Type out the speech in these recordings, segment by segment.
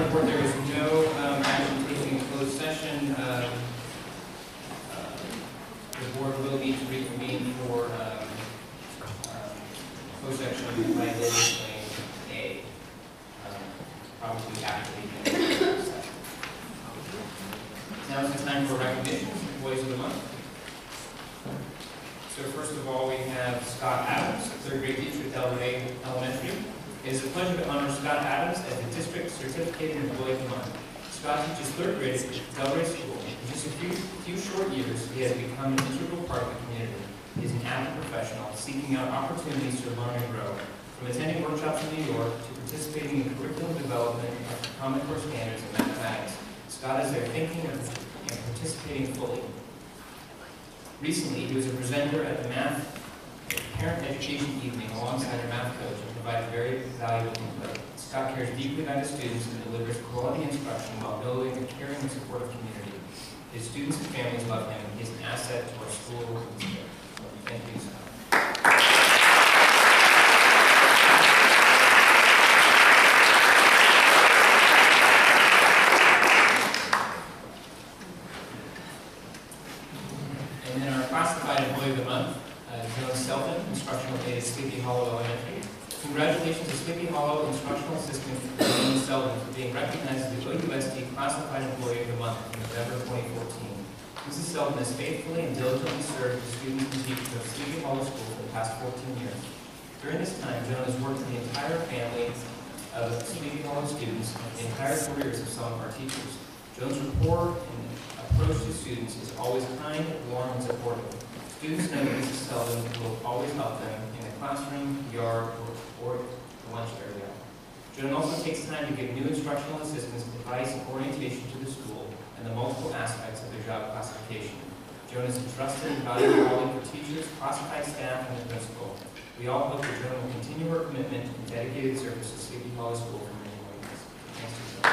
report, there was no action taken in closed session. The board will need to reconvene for closed section liability claim A. Probably after the end. Now is the time for recognitions, Employees of the Month. So first of all, we have Scott Adams, third grade teacher at Delray Elementary. It is a pleasure to honor Scott Adams as the district certificated employee of the month. Scott teaches third grade at Delray School. In just a few short years, he has become an integral part of the community. He is an avid professional, seeking out opportunities to learn and grow. From attending workshops in New York to participating in curriculum development of Common Core standards in mathematics, Scott is there thinking and participating fully. Recently, he was a presenter at the Parent Education Evening alongside her math coach and provided very valuable input. Scott cares deeply about his students and delivers quality instruction while building a caring and supportive community. His students and families love him, and he is an asset to our school and district. Thank you, Scott. And then our classified employee of the month, Joan Selden, instructional aide at Sleepy Hollow Elementary. Congratulations to Sleepy Hollow instructional assistant Joan Selden for being recognized as the OUSD Classified Employee of the Month in November 2014. Mrs. Selden has faithfully and diligently served the students and teachers of Sleepy Hollow School for the past 14 years. During this time, Joan has worked with the entire family of Sleepy Hollow students and the entire careers of some of our teachers. Joan's rapport and approach to students is always kind, warm, and supportive. Students know that Mrs. Selden will always help them in the classroom, yard, or the lunch area. Joan also takes time to give new instructional assistants advice and orientation to the school and the multiple aspects of their job classification. Joan is a trusted and valuable colleague for teachers, classified staff, and the principal. We all hope that Joan will continue her commitment and dedicated service to Sleepy Hollow School for many more years. Thanks to Joan.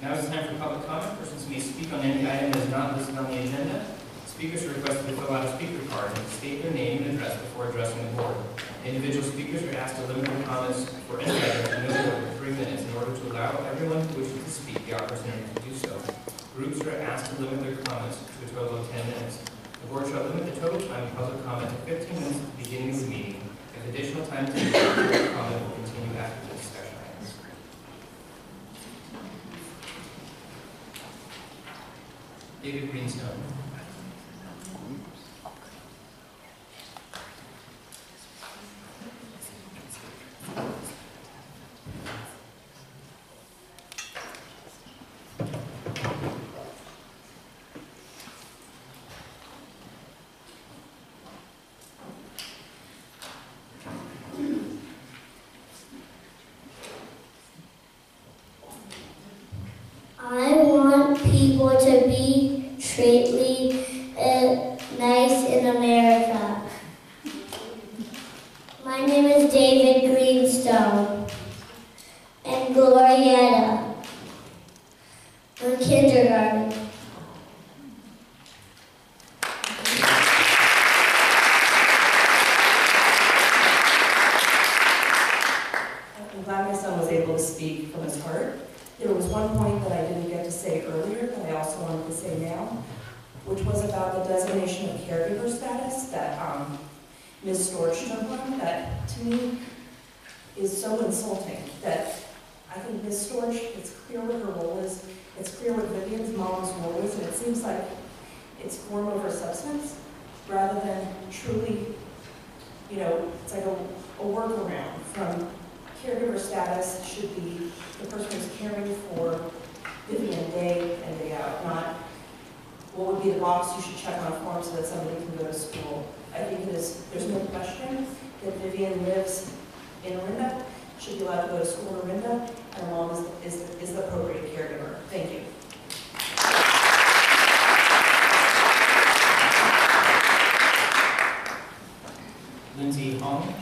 Now is the time for public comment. Persons may speak on any item that is not listed on the agenda. Speakers are requested to fill out a speaker card and state their name and address before addressing the board. Individual speakers are asked to limit their comments for any item to no more than 3 minutes in order to allow everyone who wishes to speak the opportunity to do so. Groups are asked to limit their comments to a total of 10 minutes. The board shall limit the total time of public comment to 15 minutes at the beginning of the meeting. If additional time is needed, public comment will continue after the discussion items. David Greenstone. I want people to be treated nice in America. My name is David Greenstone and Glorietta. I'm kindergarten. I'm glad my son was able to speak from his heart. There was one point that I didn't get to say earlier that I also wanted to say now, which was about the designation of caregiver status that Ms. Storch took on, that to me is so insulting. That I think Ms. Storch, it's clear what her role is, it's clear what Vivian's mom's role is, and it seems like it's form over substance rather than truly, you know, it's like a workaround from caregiver status should be the person who's caring for Vivian day in, day out, not what would be the box you should check on a form so that somebody can go to school. I think it is, there's no question that Vivian lives in Orinda, should be allowed to go to school in Orinda, and her mom is the appropriate caregiver. Thank you. Lindsay Hong.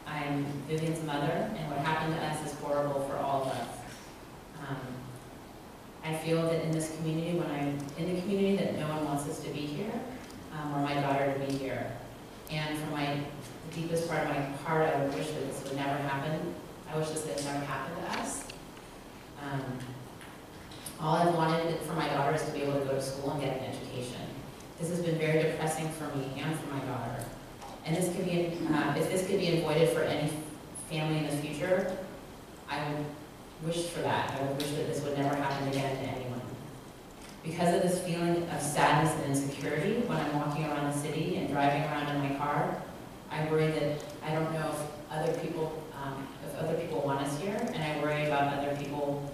I'm Vivian's mother, and what happened to us is horrible for all of us. I feel that in this community, when I'm in the community, that no one wants us to be here, or my daughter to be here. And from the deepest part of my heart, I would wish that this would never happen. I wish this had never happened to us. All I've wanted for my daughter is to be able to go to school and get an education. This has been very depressing for me and for my daughter. And this could be, if this could be avoided for any family in the future, I would wish for that. I would wish that this would never happen again to anyone. Because of this feeling of sadness and insecurity when I'm walking around the city and driving around in my car, I worry that I don't know if other people want us here, and I worry about other people,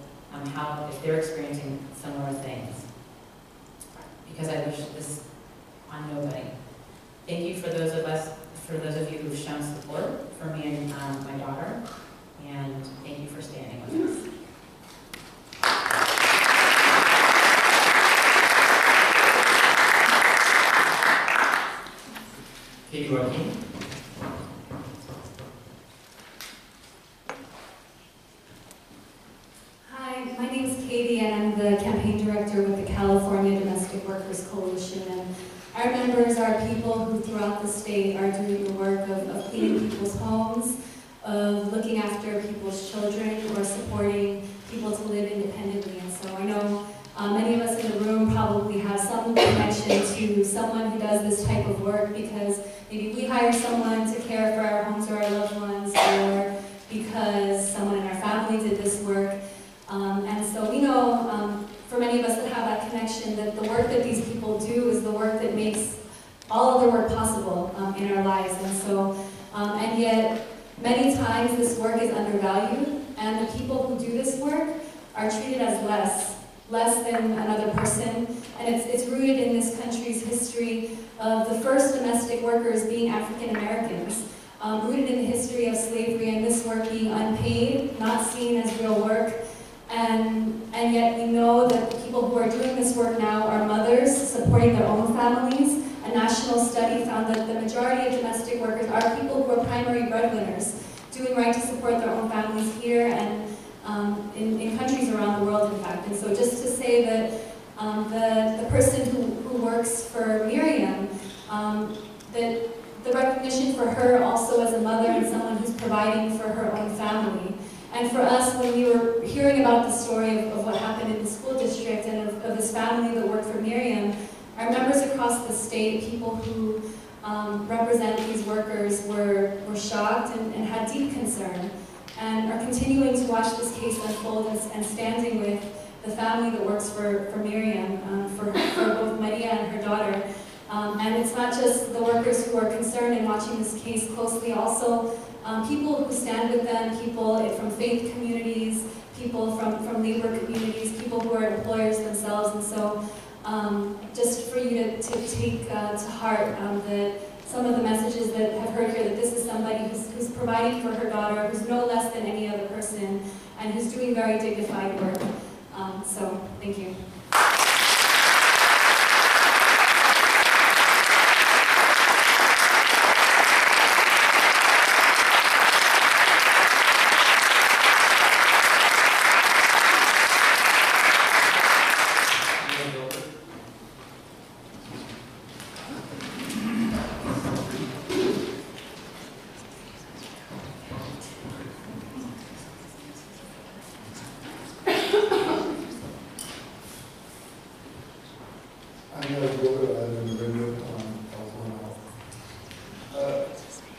if they're experiencing similar things. Because I wish this on nobody. Thank you for those of you who've shown support for me and my daughter, and thank you for standing with us. Katie Joaquin. Hi, my name is Katie, and I'm the campaign director with the California Domestic Workers Coalition. And our members are people who throughout the state are doing the work of cleaning people's homes, of looking after people's children, or supporting people to live independently. And so I know many of us in the room probably have some connection to someone who does this type of work, because maybe we hire someone to care for our homes or our loved ones, or because someone in our family did this work. And so we know, for many of us that have that connection, that the work that these people do is the work that makes all other work possible in our lives. And so, and yet, many times this work is undervalued, and the people who do this work are treated as less than another person. And it's rooted in this country's history of the first domestic workers being African Americans, rooted in the history of slavery and this work being unpaid, not seen as real work. And yet we know that the people who are doing this work now are mothers supporting their own families. A national study found that the majority of domestic workers are people who are primary breadwinners, doing right to support their own families here and in countries around the world, in fact. And so just to say that the person who works for Miriam, that the recognition for her also as a mother and someone who's providing for her own family. And for us, when we were hearing about the story of what happened in the school district and of this family that worked for Miriam, our members across the state, people who represent these workers, were shocked and had deep concern, and are continuing to watch this case unfold and standing with the family that works for Miriam, for both Maria and her daughter. And it's not just the workers who are concerned in watching this case closely, also people who stand with them, people from faith communities, people from labor communities, people who are employers themselves. And so just for you to take to heart that some of the messages that I've heard here, that this is somebody who's providing for her daughter, who's no less than any other person, and who's doing very dignified work. So thank you.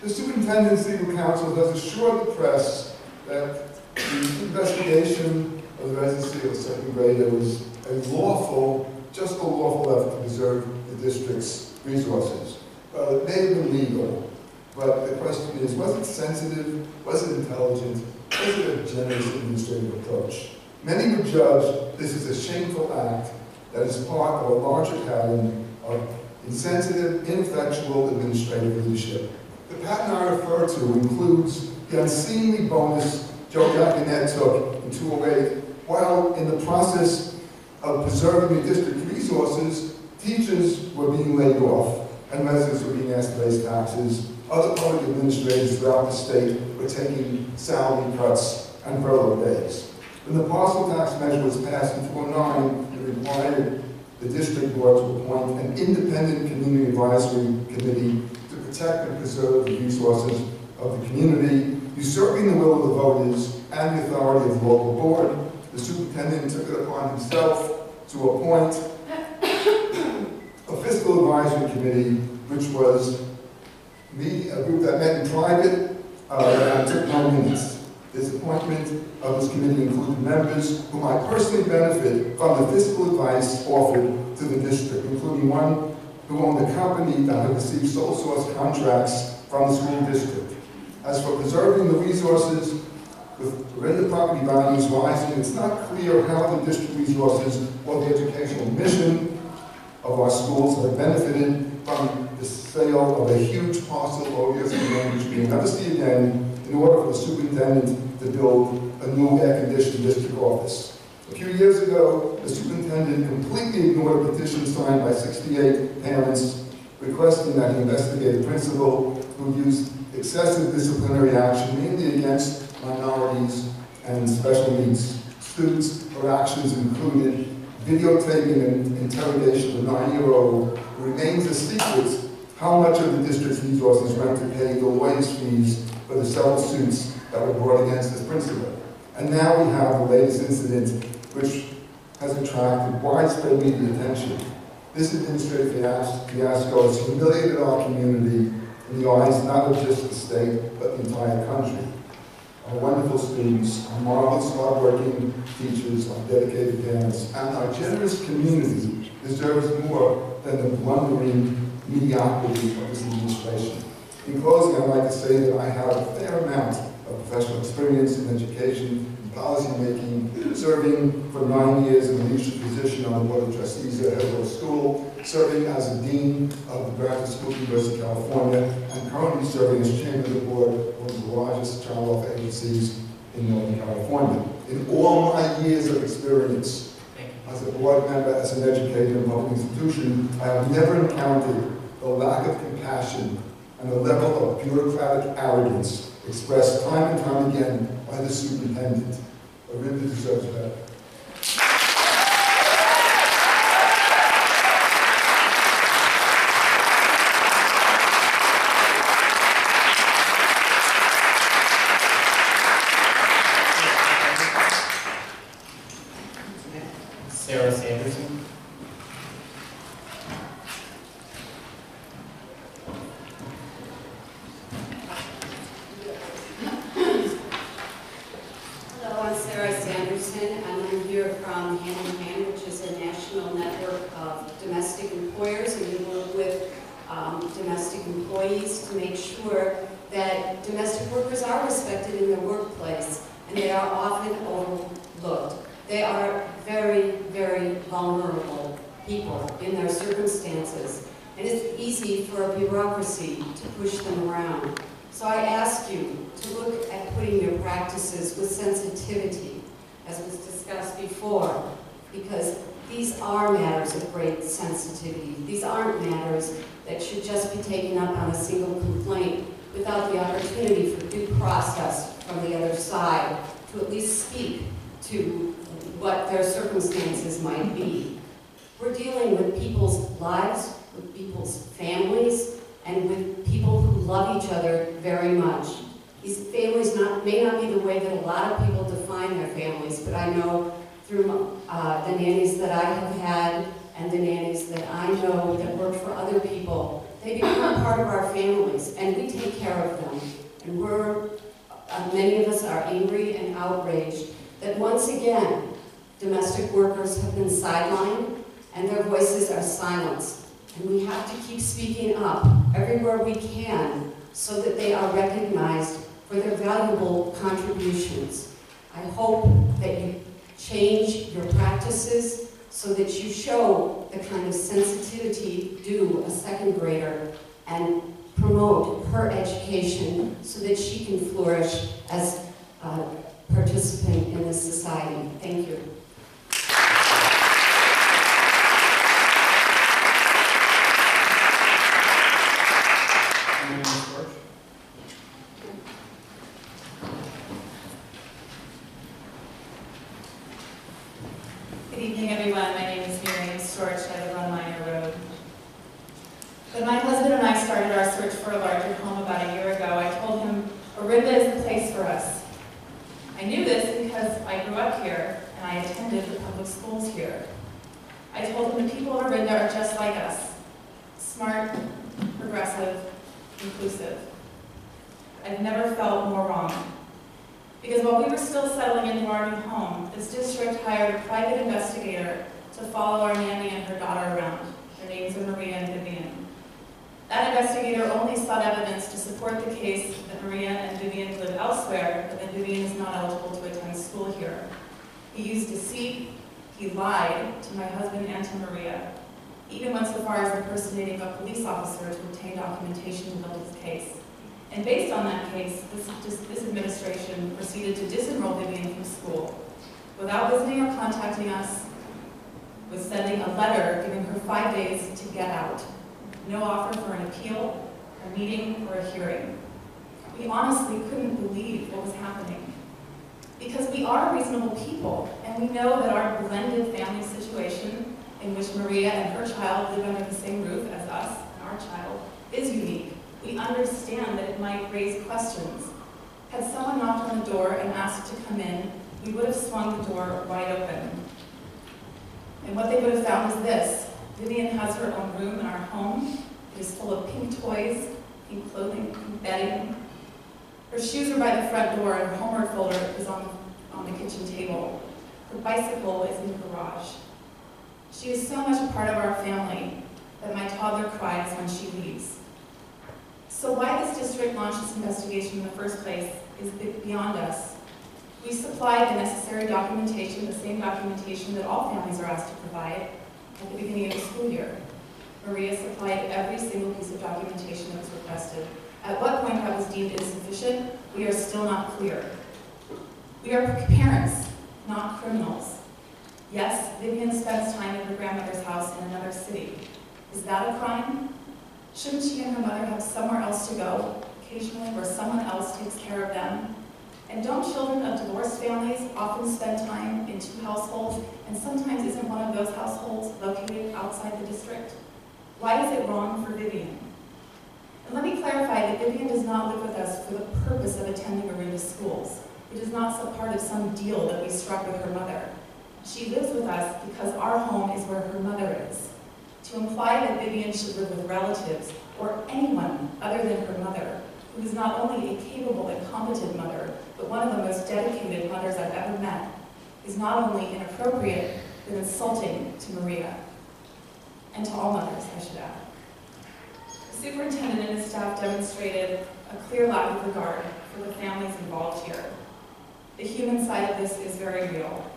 The Superintendent's Legal Counsel does assure the press that the investigation of the residency of a second grader was a lawful, just a lawful effort to preserve the district's resources. It may have been legal, but the question is, was it sensitive, was it intelligent, was it a generous administrative approach? Many would judge this as a shameful act that is part of a larger pattern of insensitive, ineffectual administrative leadership. The pattern I refer to includes the unseemly bonus Joe Gabinet took in 2008, while in the process of preserving the district resources, teachers were being laid off. and residents were being asked to raise taxes. Other public administrators throughout the state were taking salary cuts and furlough days. When the parcel tax measure was passed in 2009, it required the district board to appoint an independent community advisory committee to protect and preserve the resources of the community, usurping the will of the voters and the authority of the local board. The superintendent took it upon himself to appoint a fiscal advisory committee, which was a group that met in private and took no minutes. This appointment of this committee included members whom I personally benefit from the fiscal advice offered to the district, including one who owned a company that had received sole source contracts from the school district. As for preserving the resources, with Orinda property values rising, it's not clear how the district resources or the educational mission of our schools have benefited from the sale of a huge parcel of years ago, which we will never see again, in order for the superintendent to build a new air-conditioned district office. A few years ago, the superintendent completely ignored a petition signed by 68 parents requesting that he investigate a principal who used excessive disciplinary action, mainly against minorities and special needs students. Her actions included videotaping an interrogation of a 9-year-old who remains a secret how much of the district's resources went to pay the lawyer's fees for the several suits that were brought against this principal. And now we have the latest incident, which has attracted widespread media attention. This administrative fiasco has humiliated our community in the eyes not of just the state, but the entire country. Our wonderful students, our marvelous, hard-working teachers, our dedicated parents, and our generous community deserves more than the blundering mediocrity of this administration. In closing, I'd like to say that I have a fair amount of professional experience in education and policy making, serving for 9 years in a leadership position on the Board of Trustees at Hillsborough School, serving as a Dean of the Graduate School at the University of California, and currently serving as Chairman of the Board of one of the largest child welfare agencies in Northern California. In all my years of experience as a board member, as an educator in a public institution, I have never encountered the lack of compassion and the level of bureaucratic arrogance expressed time and time again by the superintendent. Orinda deserves better. Sarah Sanderson. Hello, I'm Sarah Sanderson, and I'm here from Hand in Hand, which is a national network of domestic employers, and we work with domestic employees to make sure that domestic workers are respected in their workplace, and they are often overlooked. They are very, very vulnerable people in their circumstances, and it's easy for a bureaucracy to push them around. So I ask you to look at putting your practices with sensitivity, as was discussed before, because these are matters of great sensitivity. These aren't matters that should just be taken up on a single complaint without the opportunity for due process from the other side to at least speak to what their circumstances might be. We're dealing with people's lives, with people's families, and with people who love each other very much. These families may not be the way that a lot of people define their families, but I know through the nannies that I have had and the nannies that I know that work for other people, they become part of our families, and we take care of them. And many of us are angry and outraged that once again, domestic workers have been sidelined and their voices are silenced. And we have to keep speaking up everywhere we can so that they are recognized for their valuable contributions. I hope that you change your practices so that you show the kind of sensitivity due a second grader and promote her education so that she can flourish as a participant in this society. Thank you. just like us. Smart, progressive, inclusive. I've never felt more wrong. Because while we were still settling into our new home, this district hired a private investigator to follow our nanny and her daughter around. Their names are Maria and Vivian. That investigator only sought evidence to support the case that Maria and Vivian live elsewhere, but that Vivian is not eligible to attend school here. He used deceit, he lied to my husband and to Maria, he even went so far as impersonating a police officer to obtain documentation to build his case. And based on that case, this administration proceeded to disenroll Vivian from school without visiting or contacting us, with sending a letter giving her 5 days to get out. No offer for an appeal, a meeting, or a hearing. We honestly couldn't believe what was happening. Because we are reasonable people, and we know that our blended family situation, in which Maria and her child live under the same roof as us and our child, is unique. We understand that it might raise questions. Had someone knocked on the door and asked to come in, we would have swung the door wide open. And what they would have found is this: Vivian has her own room in our home. It is full of pink toys, pink clothing, pink bedding. Her shoes are by the front door, and her homework folder is on the kitchen table. Her bicycle is in the garage. She is so much a part of our family that my toddler cries when she leaves. So why this district launched this investigation in the first place is beyond us. We supplied the necessary documentation, the same documentation that all families are asked to provide at the beginning of the school year. Maria supplied every single piece of documentation that was requested. At what point that was deemed insufficient, we are still not clear. We are parents, not criminals. Yes, Vivian spends time at her grandmother's house in another city. Is that a crime? Shouldn't she and her mother have somewhere else to go, occasionally, where someone else takes care of them? And don't children of divorced families often spend time in two households, and sometimes isn't one of those households located outside the district? Why is it wrong for Vivian? And let me clarify that Vivian does not live with us for the purpose of attending Orinda schools. It is not some part of some deal that we struck with her mother. She lives with us because our home is where her mother is. To imply that Vivian should live with relatives or anyone other than her mother, who is not only a capable and competent mother, but one of the most dedicated mothers I've ever met, is not only inappropriate, but insulting to Maria. And to all mothers, I should add. The superintendent and his staff demonstrated a clear lack of regard for the families involved here. The human side of this is very real.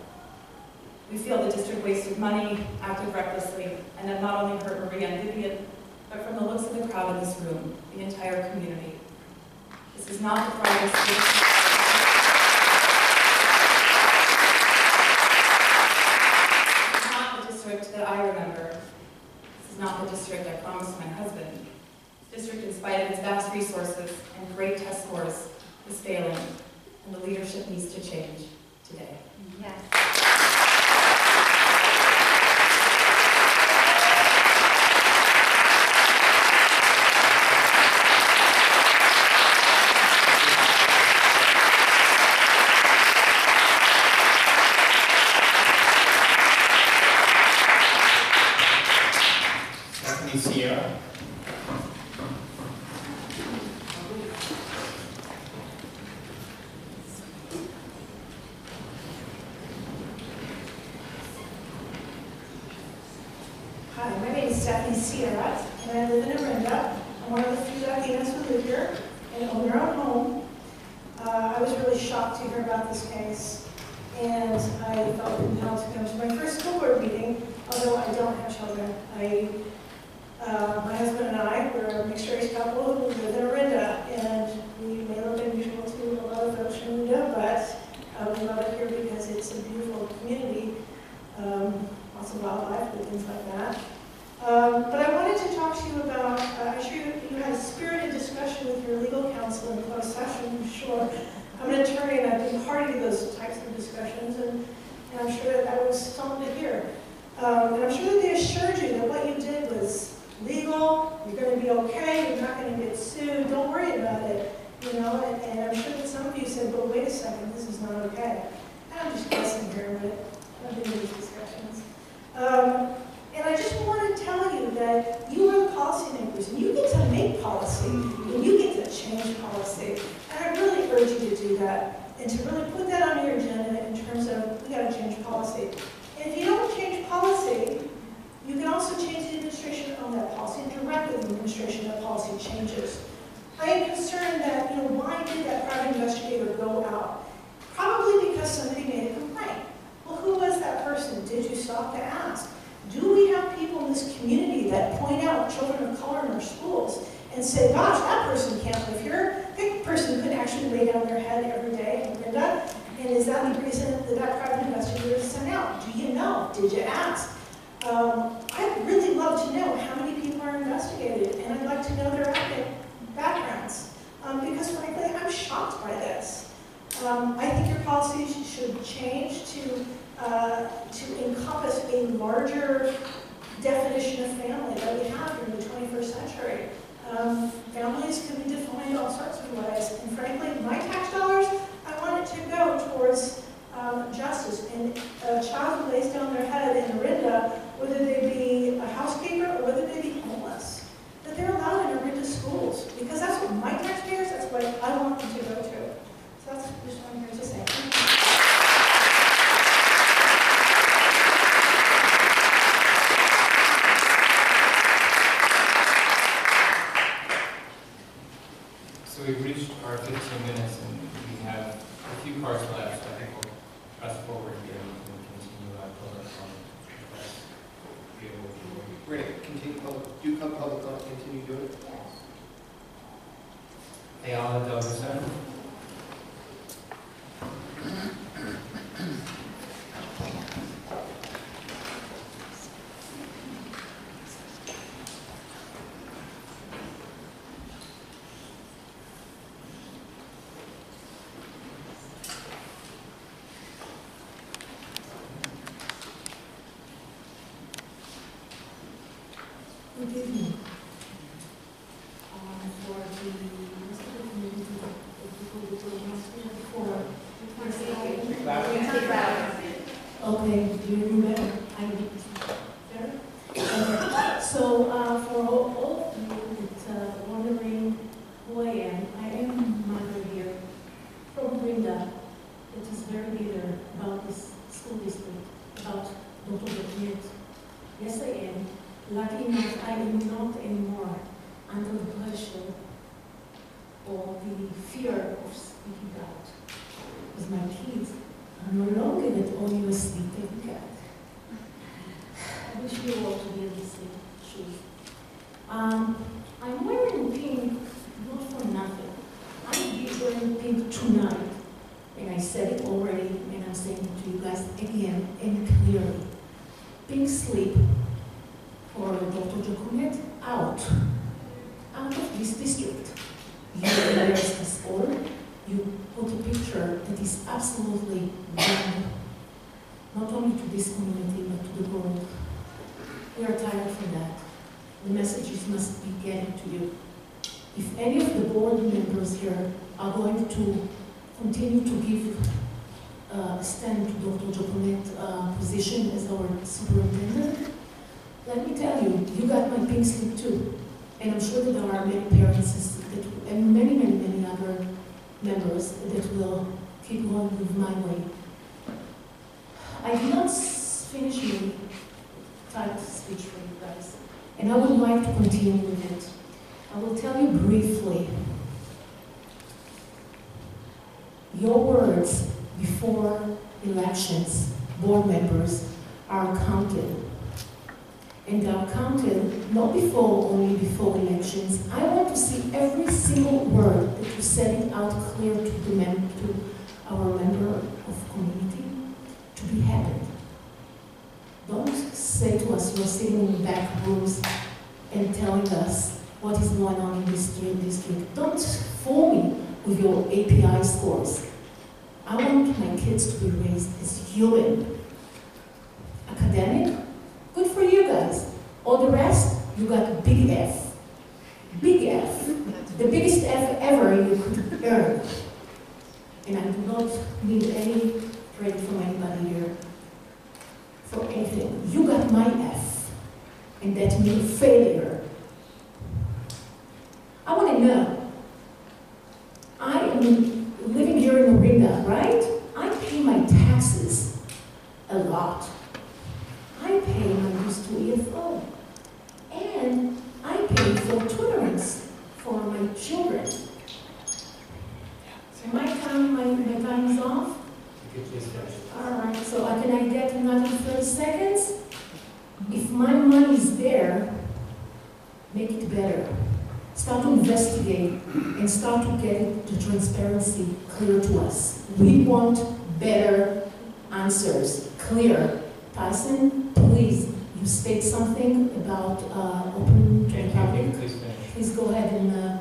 We feel the district wasted money, acted recklessly, and have not only hurt Maria and Vivian, but from the looks of the crowd in this room, the entire community. This is not the private school. This is not the district that I remember. This is not the district I promised my husband. This district, in spite of its vast resources and great test scores, is failing, and the leadership needs to change today. Yes. Sierra. Hi, my name is Stephanie Sierra, and I live in Orinda. I'm one of the few Latinas who live here and own their own home. I was really shocked to hear about this case, and I felt compelled to come to my first school board meeting, although I don't have children. My husband and I, we're a mixed-race couple who live in Orinda, and we may look unusual to a lot of folks from Orinda, but we love it here because it's a beautiful community. Lots of wildlife and things like that. But I wanted to talk to you about, I'm sure you had a spirited discussion with your legal counsel in closed session, I'm sure. I'm an attorney and I've been party to those types of discussions, and I'm sure that was something to hear. And I'm sure that they assured you that what you did was legal, you're going to be okay, you're not going to get sued, don't worry about it. You know, and I'm sure that some of you said, well, wait a second, this is not okay. And I'm just guessing here, but I've been in these discussions. And I just want to tell you policy, and you get to change policy. And I really urge you to do that, and to really put that on your agenda in terms of, we gotta change policy. And if you don't change policy, you can also change the administration on that policy, and direct the administration that policy changes. I am concerned that, why did that private investigator go out? Probably because somebody made a complaint. Well, who was that person? Did you stop to ask? Do we have people in this community that point out children of color in our schools and say, gosh, that person can't live here? That person could actually lay down their head every day in Orinda. And is that the reason that private investigator is sent out? Do you know? Did you ask? I'd really love to know how many people are investigated, and I'd like to know their ethnic backgrounds, because frankly, I'm shocked by this. I think your policies should change to encompass a larger definition of family that we have in the 21st century. Families can be defined all sorts of ways, and frankly, my tax dollars, I want it to go towards justice. And a child who lays down their head in Orinda, whether they be a housekeeper or whether they be homeless, that they're allowed in Orinda schools, because that's what my taxpayers, that's what I want them to go to. So that's just what I'm here to say. So we've reached our 15 minutes and we have a few cards left, so I think we'll press forward here and continue our public comment. We're going to continue public comment, continue doing it? Ayala Delgado. Good evening. Okay, do you remember? I need to better. Okay. So for all of you that wondering who I am mother here from Orinda. It is very bitter about this school district, about Dr. Jokunet. Yes, I am. Lucky enough, I am not anymore under the pressure or the fear of speaking out. Because my kids are no longer at OUSD taking care. I wish we all to be in the same shoes. I'm wearing pink, not for nothing. I did wearing pink tonight, and I said it already, and I'm saying it to you guys again and clearly. Pink slip for Dr. Jokunet out of this district. You embarrass us all. You put a picture that is absolutely wrong, not only to this community, but to the world. We are tired from that. The messages must be getting to you. If any of the board members here are going to continue to give stand to Dr. Jokunet's position as our superintendent, let me tell you, you got my pink slip too. And I'm sure that there are many parents and many other members that will keep going with my way. I did not finish my typed speech for you guys, and I would like to continue with it. I will tell you briefly. Your words before elections, board members, are counted. And they are counted not only before elections. I want to see every single word that you said it out clear to our member of community to be happened. Don't say to us you're sitting in the back rooms and telling us what is going on in this district. Don't fool me with your API scores. I want my kids to be raised as human. Academic? Good for you guys. All the rest, you got a big F. Big F. The biggest F ever you could earn. And I do not need any credit from anybody here for anything. You got my F. And that means failure. I want to know. I am living here in Orinda, right? I pay my taxes a lot. I pay my used to EFO. And I pay for tutorings for my children. So my time is off. You could please finish. All right, so can I get another 30 seconds? If my money is there, make it better. Start to investigate and start to get the transparency clear to us. We want better answers, clear. Tyson, please, you state something about open public. Please finish. Please go ahead and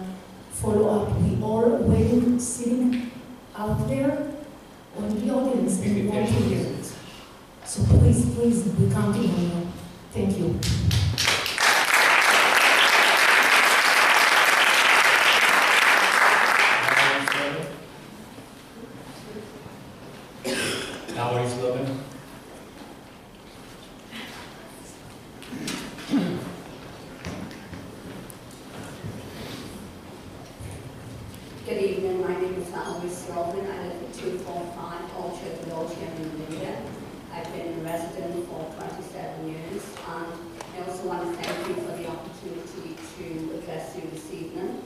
follow up. We all waiting, sitting out there on the audience and we want to hear it. So please, we counting on you. Thank you. Valerie Slobin. Good evening, my name is Valerie Slobin. I live at 245 Orchard Road here in Orinda. I've been a resident for 27 years, and I also want to thank you for the opportunity to address you this evening.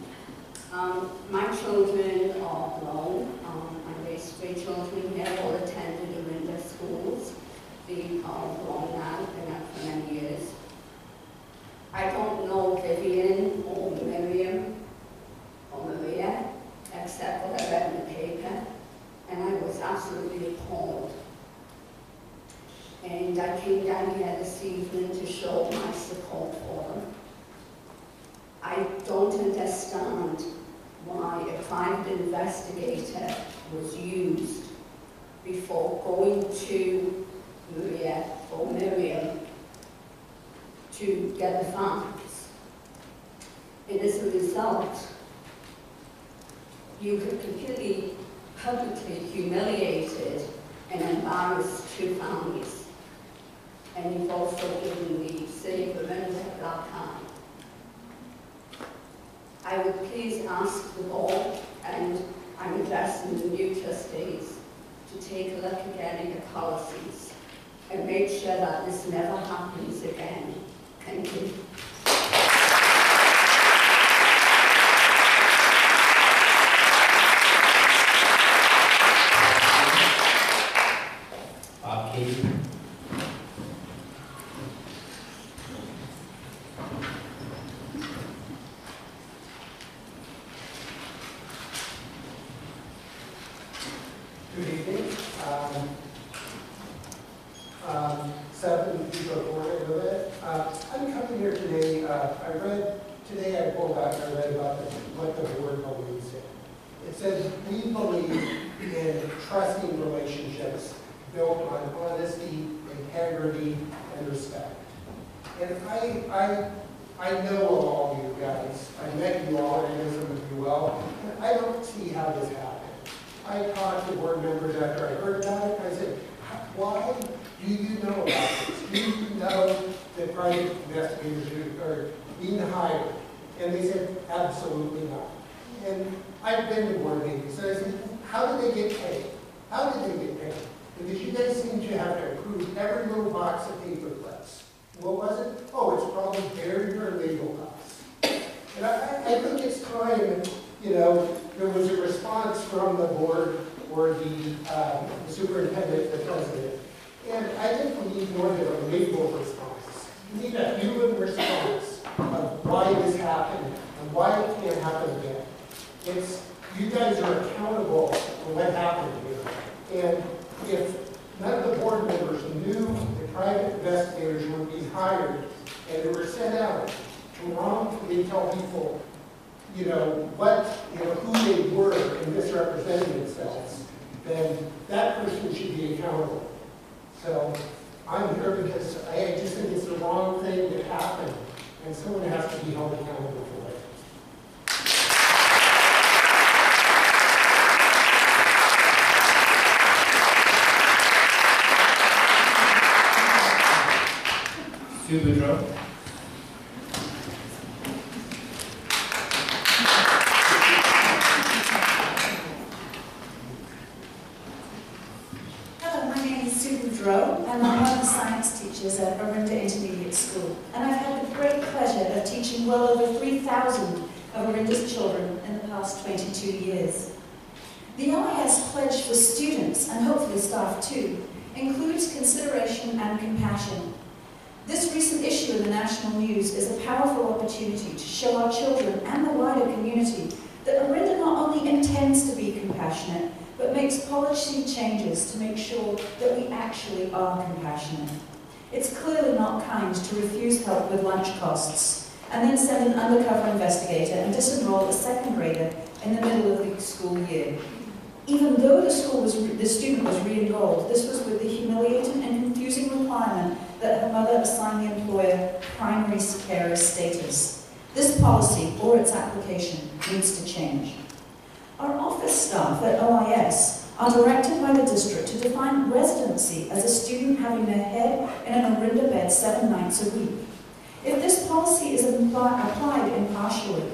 My children are grown. I raised 3 children here, all attended Orinda schools. They are grown now, been out for many years. I don't know Vivian or Miriam or Maria, except what I read in the paper, and I was absolutely appalled. And I came down here this evening to show my support for them. I don't understand why a private investigator was used before going to Maria or Miriam to get the facts. And as a result, you have completely publicly humiliated and embarrassed 2 families. And you've also given the city of Orinda a black eye. I would please ask the board, and I'm addressing the new trustees, to take a look again at your policies and make sure that this never happens again. Thank you. Katie. Good evening. Seven people reported with it. I'm coming here today. I pulled out and I read about what the board believes in. It says, we believe in trusting relationships built on honesty, integrity, and respect. And I know all of you guys. I met you all, and I know some of you well, and I don't see how this happened. I talked to board members after I heard about it, and I said, why do you know about this? Do you know that private investigators are being hired? And they said, absolutely not. And I've been to board meetings, so I said, how did they get paid? How did they get paid? Because you guys seem to have to approve every little box of paper clips. What was it? Oh, it's probably barrier legal costs. And I think it's time, there was a response from the board or the superintendent, the president. And I think we need more than a legal response. We need a human response of why this happened and why it can't happen again. You guys are accountable for what happened here. And if none of the board members knew the private investigators were being hired and they were sent out to wrongfully tell people, who they were and misrepresenting themselves, then that person should be accountable. So I'm here because I just think it's the wrong thing that happened, and someone has to be held accountable for it. Sue Boudreau. 100,000 of Orinda's children in the past 22 years. The OIS pledge for students, and hopefully staff too, includes consideration and compassion. This recent issue in the national news is a powerful opportunity to show our children and the wider community that Orinda not only intends to be compassionate, but makes policy changes to make sure that we actually are compassionate. It's clearly not kind to refuse help with lunch costs and then send an undercover investigator and disenroll a second grader in the middle of the school year. Even though the student was re-enrolled, this was with the humiliating and confusing requirement that her mother assign the employer primary carer status. This policy, or its application, needs to change. Our office staff at OIS are directed by the district to define residency as a student having their head in an Orinda bed 7 nights a week. If this policy is applied impartially,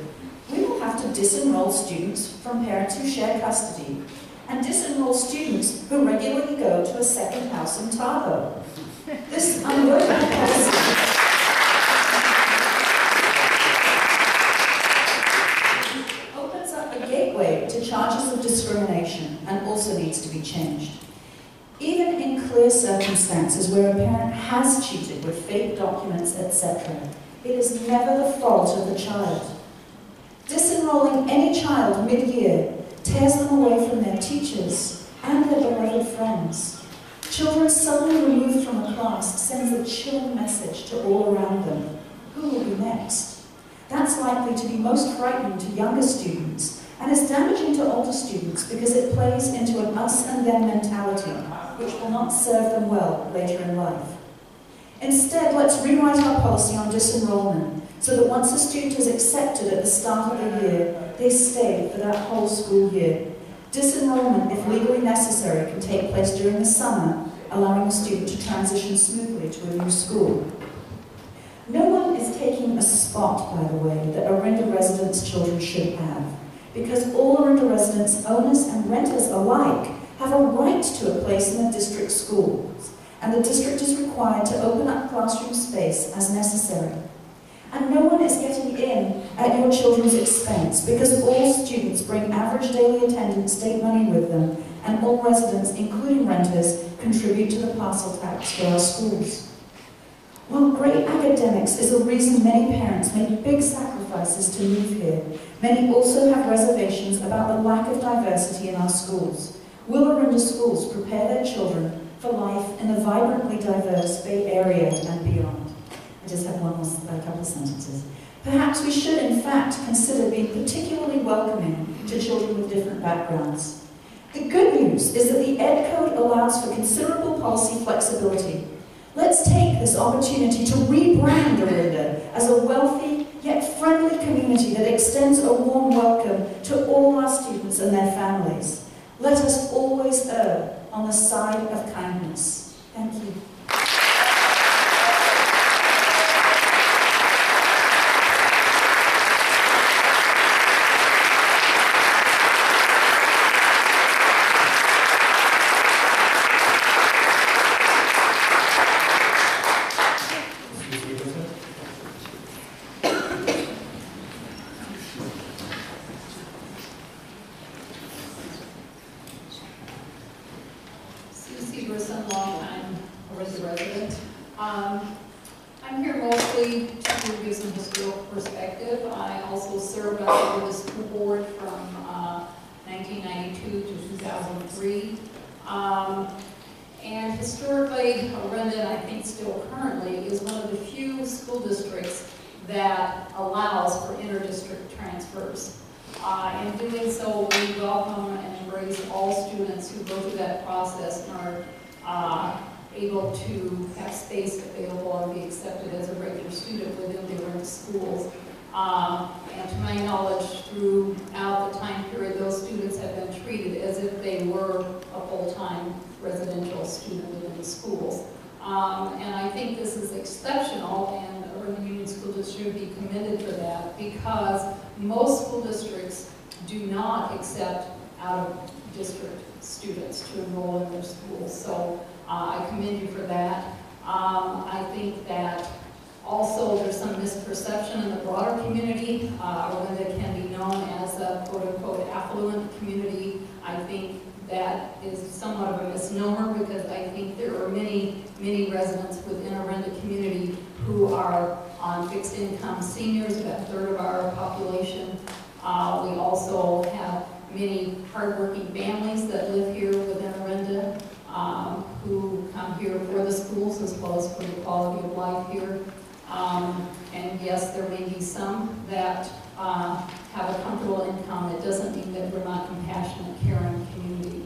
we will have to disenroll students from parents who share custody and disenroll students who regularly go to a second house in Tahoe. This unworkable policy opens up a gateway to charges of discrimination and also needs to be changed. Even in clear circumstances where a parent has cheated with fake documents, etc., it is never the fault of the child. Disenrolling any child mid-year tears them away from their teachers and their beloved friends. Children suddenly removed from a class sends a chilling message to all around them. Who will be next? That's likely to be most frightening to younger students and is damaging to older students because it plays into an us and them mentality, which will not serve them well later in life. Instead, let's rewrite our policy on disenrollment so that once a student is accepted at the start of the year, they stay for that whole school year. Disenrollment, if legally necessary, can take place during the summer, allowing the student to transition smoothly to a new school. No one is taking a spot, by the way, that Orinda residents' children should have, because all Orinda residents, owners and renters alike, have a right to a place in the district schools, and the district is required to open up classroom space as necessary. And no one is getting in at your children's expense, because all students bring average daily attendance state money with them, and all residents, including renters, contribute to the parcel tax for our schools. While great academics is a reason many parents make big sacrifices to move here, many also have reservations about the lack of diversity in our schools. Will Orinda schools prepare their children for life in the vibrantly diverse Bay Area and beyond? I just have a couple of sentences. Perhaps we should, in fact, consider being particularly welcoming to children with different backgrounds. The good news is that the Ed Code allows for considerable policy flexibility. Let's take this opportunity to rebrand Orinda as a wealthy yet friendly community that extends a warm welcome to all our students and their families. Let us always err on the side of kindness. Thank you. I'm here mostly to give some historical perspective. I also served on the school board from 1992 to 2003. And historically, Orinda, and I think still currently, is one of the few school districts that allows for inter-district transfers. In doing so, we welcome and embrace all students who go through that process and are able to have space available and be accepted as a regular student within the Orinda schools. And to my knowledge, throughout the time period, those students have been treated as if they were a full-time residential student within the schools. And I think this is exceptional, and Orinda Union School District should be commended for that, because most school districts do not accept out-of-district students to enroll in their schools. So I commend you for that. I think that Also, there's some misperception in the broader community. Orinda can be known as a quote-unquote affluent community. I think that is somewhat of a misnomer because I think there are many, many residents within Orinda community who are on fixed income seniors, about a third of our population. We also have many hardworking families that live here within Orinda who come here for the schools as well as for the quality of life here. And yes, there may be some that have a comfortable income. It doesn't mean that we're not compassionate, caring community.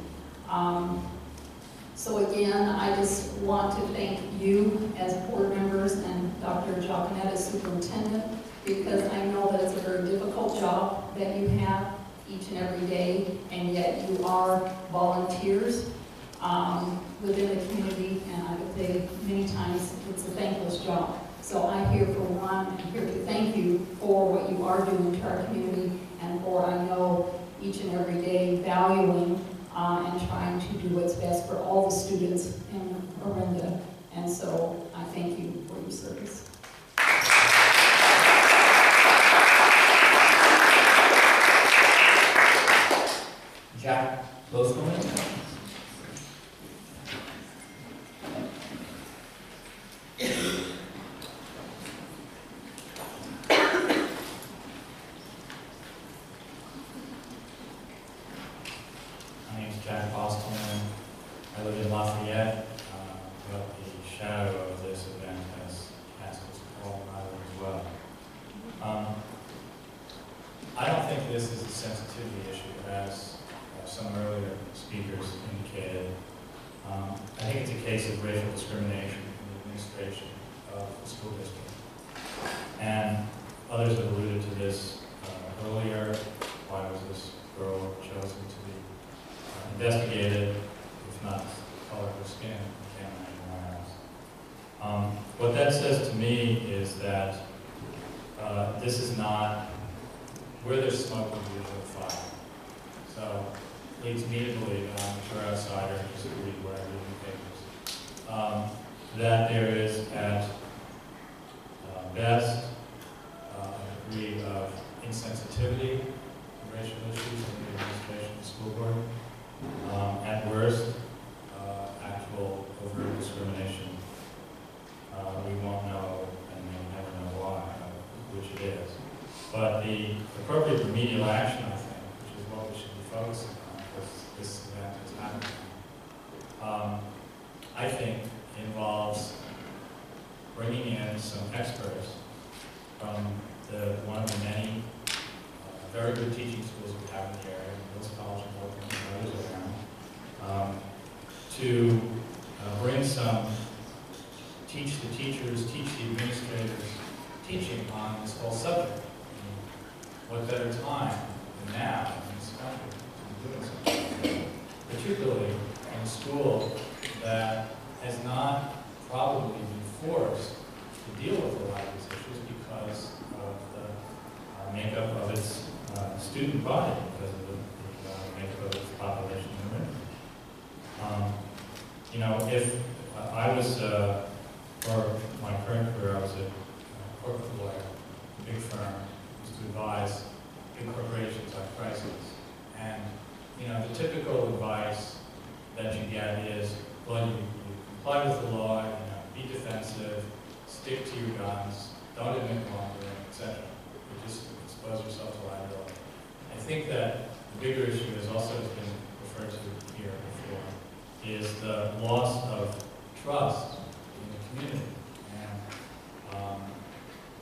So again, I just want to thank you as board members and Dr. Jaconet as superintendent, because I know that it's a very difficult job that you have each and every day, and yet you are volunteers within the community, and I would say many times it's a thankless job. So I'm here for one, I'm here to thank you for what you are doing to our community, and for, I know, each and every day valuing and trying to do what's best for all the students in Orinda. And so I thank you for your service. Jack Loscoman. My name is Jack Bostelman. I live in Lafayette, but the shadow of this event has cast its call on Ireland as well. I don't think this is a sensitivity issue, as some earlier speakers indicated. I think it's a case of racial discrimination in the administration of the school district. And others have alluded to this earlier. Why was this girl chosen to be investigated, if not the color of her skin, I can't imagine why else. What that says to me is that this is not, where there's smoke, there's usually fire. So it leads me to believe, and I'm sure outsider disagree where I read the papers, that there is at best a degree of insensitivity to racial issues in the administration of the school board. At worst, actual overt discrimination. We won't know, and we'll never know why, which it is. But the appropriate remedial action, I think, which is what we should be focusing on, because this event is happening, I think involves bringing in some experts from one of the many very good teaching schools we have in the area, Mills College and Oakland and others around, to bring some, teach the teachers, teach the administrators, teaching on this whole subject. What better time than now in this country to be doing something, particularly in a school that has not probably been forced to deal with a lot of these issues because of the makeup of its student body, because of the makeup of its population in the room. You know, if I was, for my current career, I was a corporate lawyer, a big firm, used to advise big corporations on crises. And, you know, the typical advice that you get is, well, you comply with the law, you know, be defensive, stick to your guns, don't admit wrongdoing, etc. You just expose yourself to liability. I think that the bigger issue, as also has been referred to here before, is the loss of trust in the community and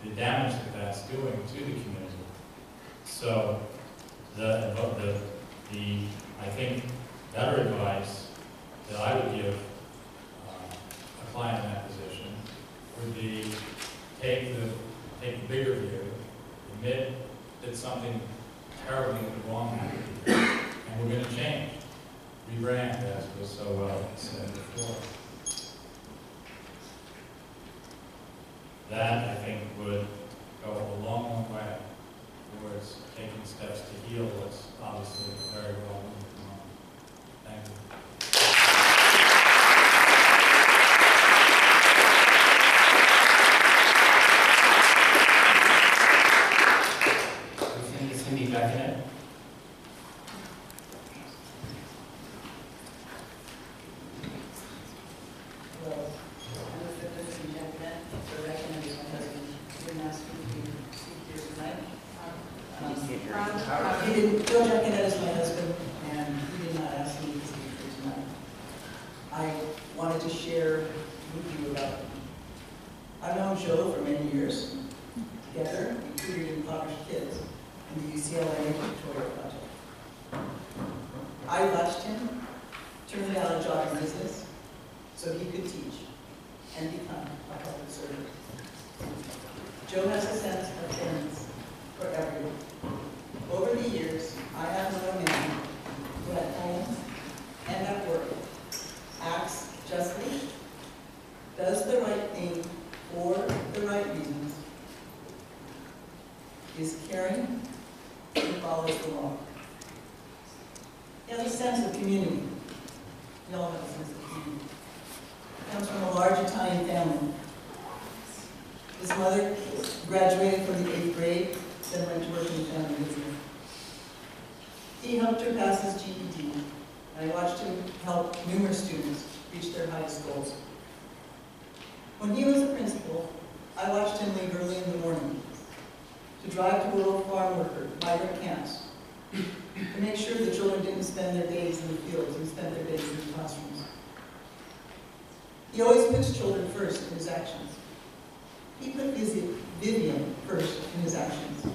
the damage that that's doing to the community. So I think better advice that I would give a client in that position would be take the bigger view, admit that something terribly wrong happened, and we're going to change. Rebrand, as was so well said before. That, I think, would go a long, long way towards taking steps to heal what's obviously very well wounded. Thank you. ahead. Hello. I'm a fitness and gentleman. Rebecca and my husband. Didn't ask me to speak here tonight. Bill Jackson is my husband, and he did not ask me to speak here tonight. I wanted to share with you about. I've known Joe for many years. Together, we tutored impoverished kids in the UCLA Victoria Project. I watched him turn down a job in business so he could teach and become a public servant. Joe has a sense of fairness for everyone. Over the years, I have known a man who at home and at work acts justly, does the right thing for the right reasons, is caring, and follows the law. He has a sense of community. We all have a sense of community. He comes from a large Italian family. His mother graduated from the 8th grade, then went to work in the family business. He helped her pass his GED, and I watched him help numerous students reach their highest goals. When he was a principal, I watched him leave early in the morning to drive to rural farm worker migrant camps to make sure the children didn't spend their days in the fields and spend their days in the classrooms. He always puts children first in his actions. He put Vivian first in his actions.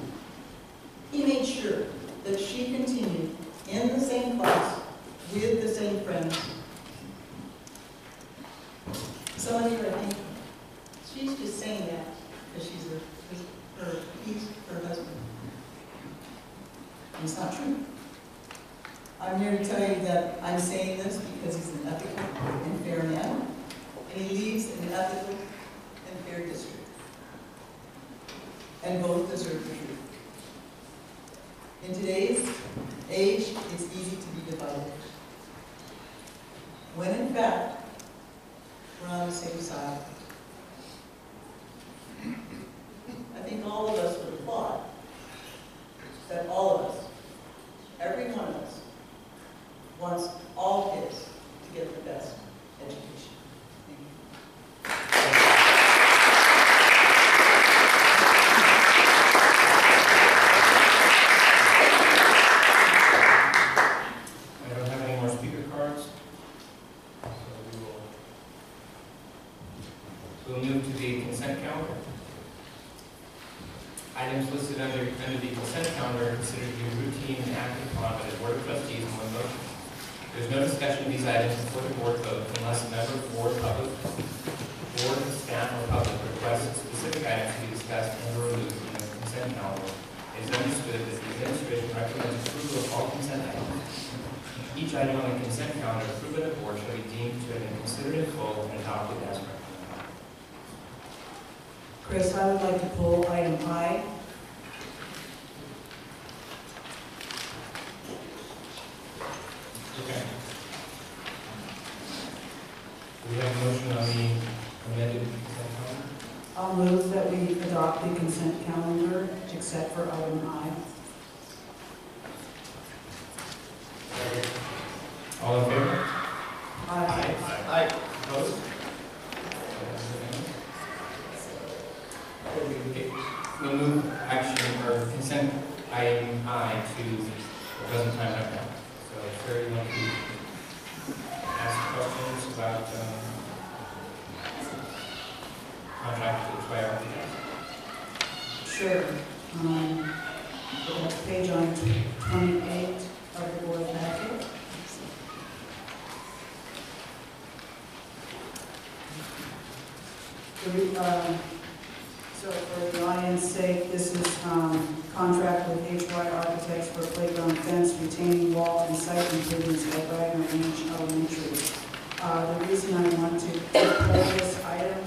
He made sure that she continued in the same class with the same friends. Some of you are thinking, she's just saying that because he's her husband. And it's not true. I'm here to tell you that I'm saying this because he's an ethical and fair man, and he leads in an ethical and fair district. And both deserve the truth. In today's age, it's easy to be divided. When in fact, we're on the same side. I think all of us would applaud that all of us, every one of us, wants all kids to get the best education. Thank you. I don't have any more speaker cards. So we'll move to the consent calendar. Items listed under the consent calendar are considered to be routine and acted upon by the Board of Trustees in one motion. There is no discussion of these items before the board vote unless a member of the board, staff, or public requests specific items to be discussed and or removed from the consent calendar. It is understood that the administration recommends approval of all consent items. Each item on the consent calendar approved by the board shall be deemed to have been considered in full and adopted as recommended. Chris, I would like to pull item I. Okay. Do we have a motion on the amended consent calendar? I'll move that we adopt the consent calendar except for item I. All in favor? Aye. Aye. Opposed? We'll move action or consent item I to the present time right now. So, Sarah, you want to ask questions about contract to expire architects? Sure. The next page on 28 of the board packet. So for the audience's sake, this is contract with HY Architects for playground fence, retaining wall, and site improvements at Wagner Range Elementary. The reason I want to pull this item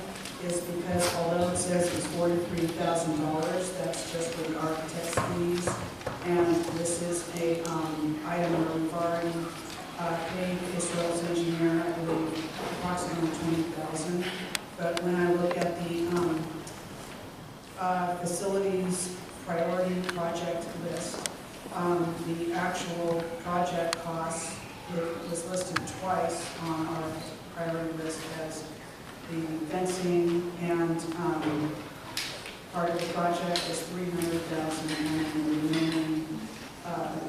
is because although it says it's $43,000, that's just for the architect's fees, and this is a item where we've already paid Israel's engineer, I believe, approximately $20,000. But when I look at the facilities priority project list, the actual project costs, it was listed twice on our priority list as the fencing and part of the project is $300,000 and the remaining,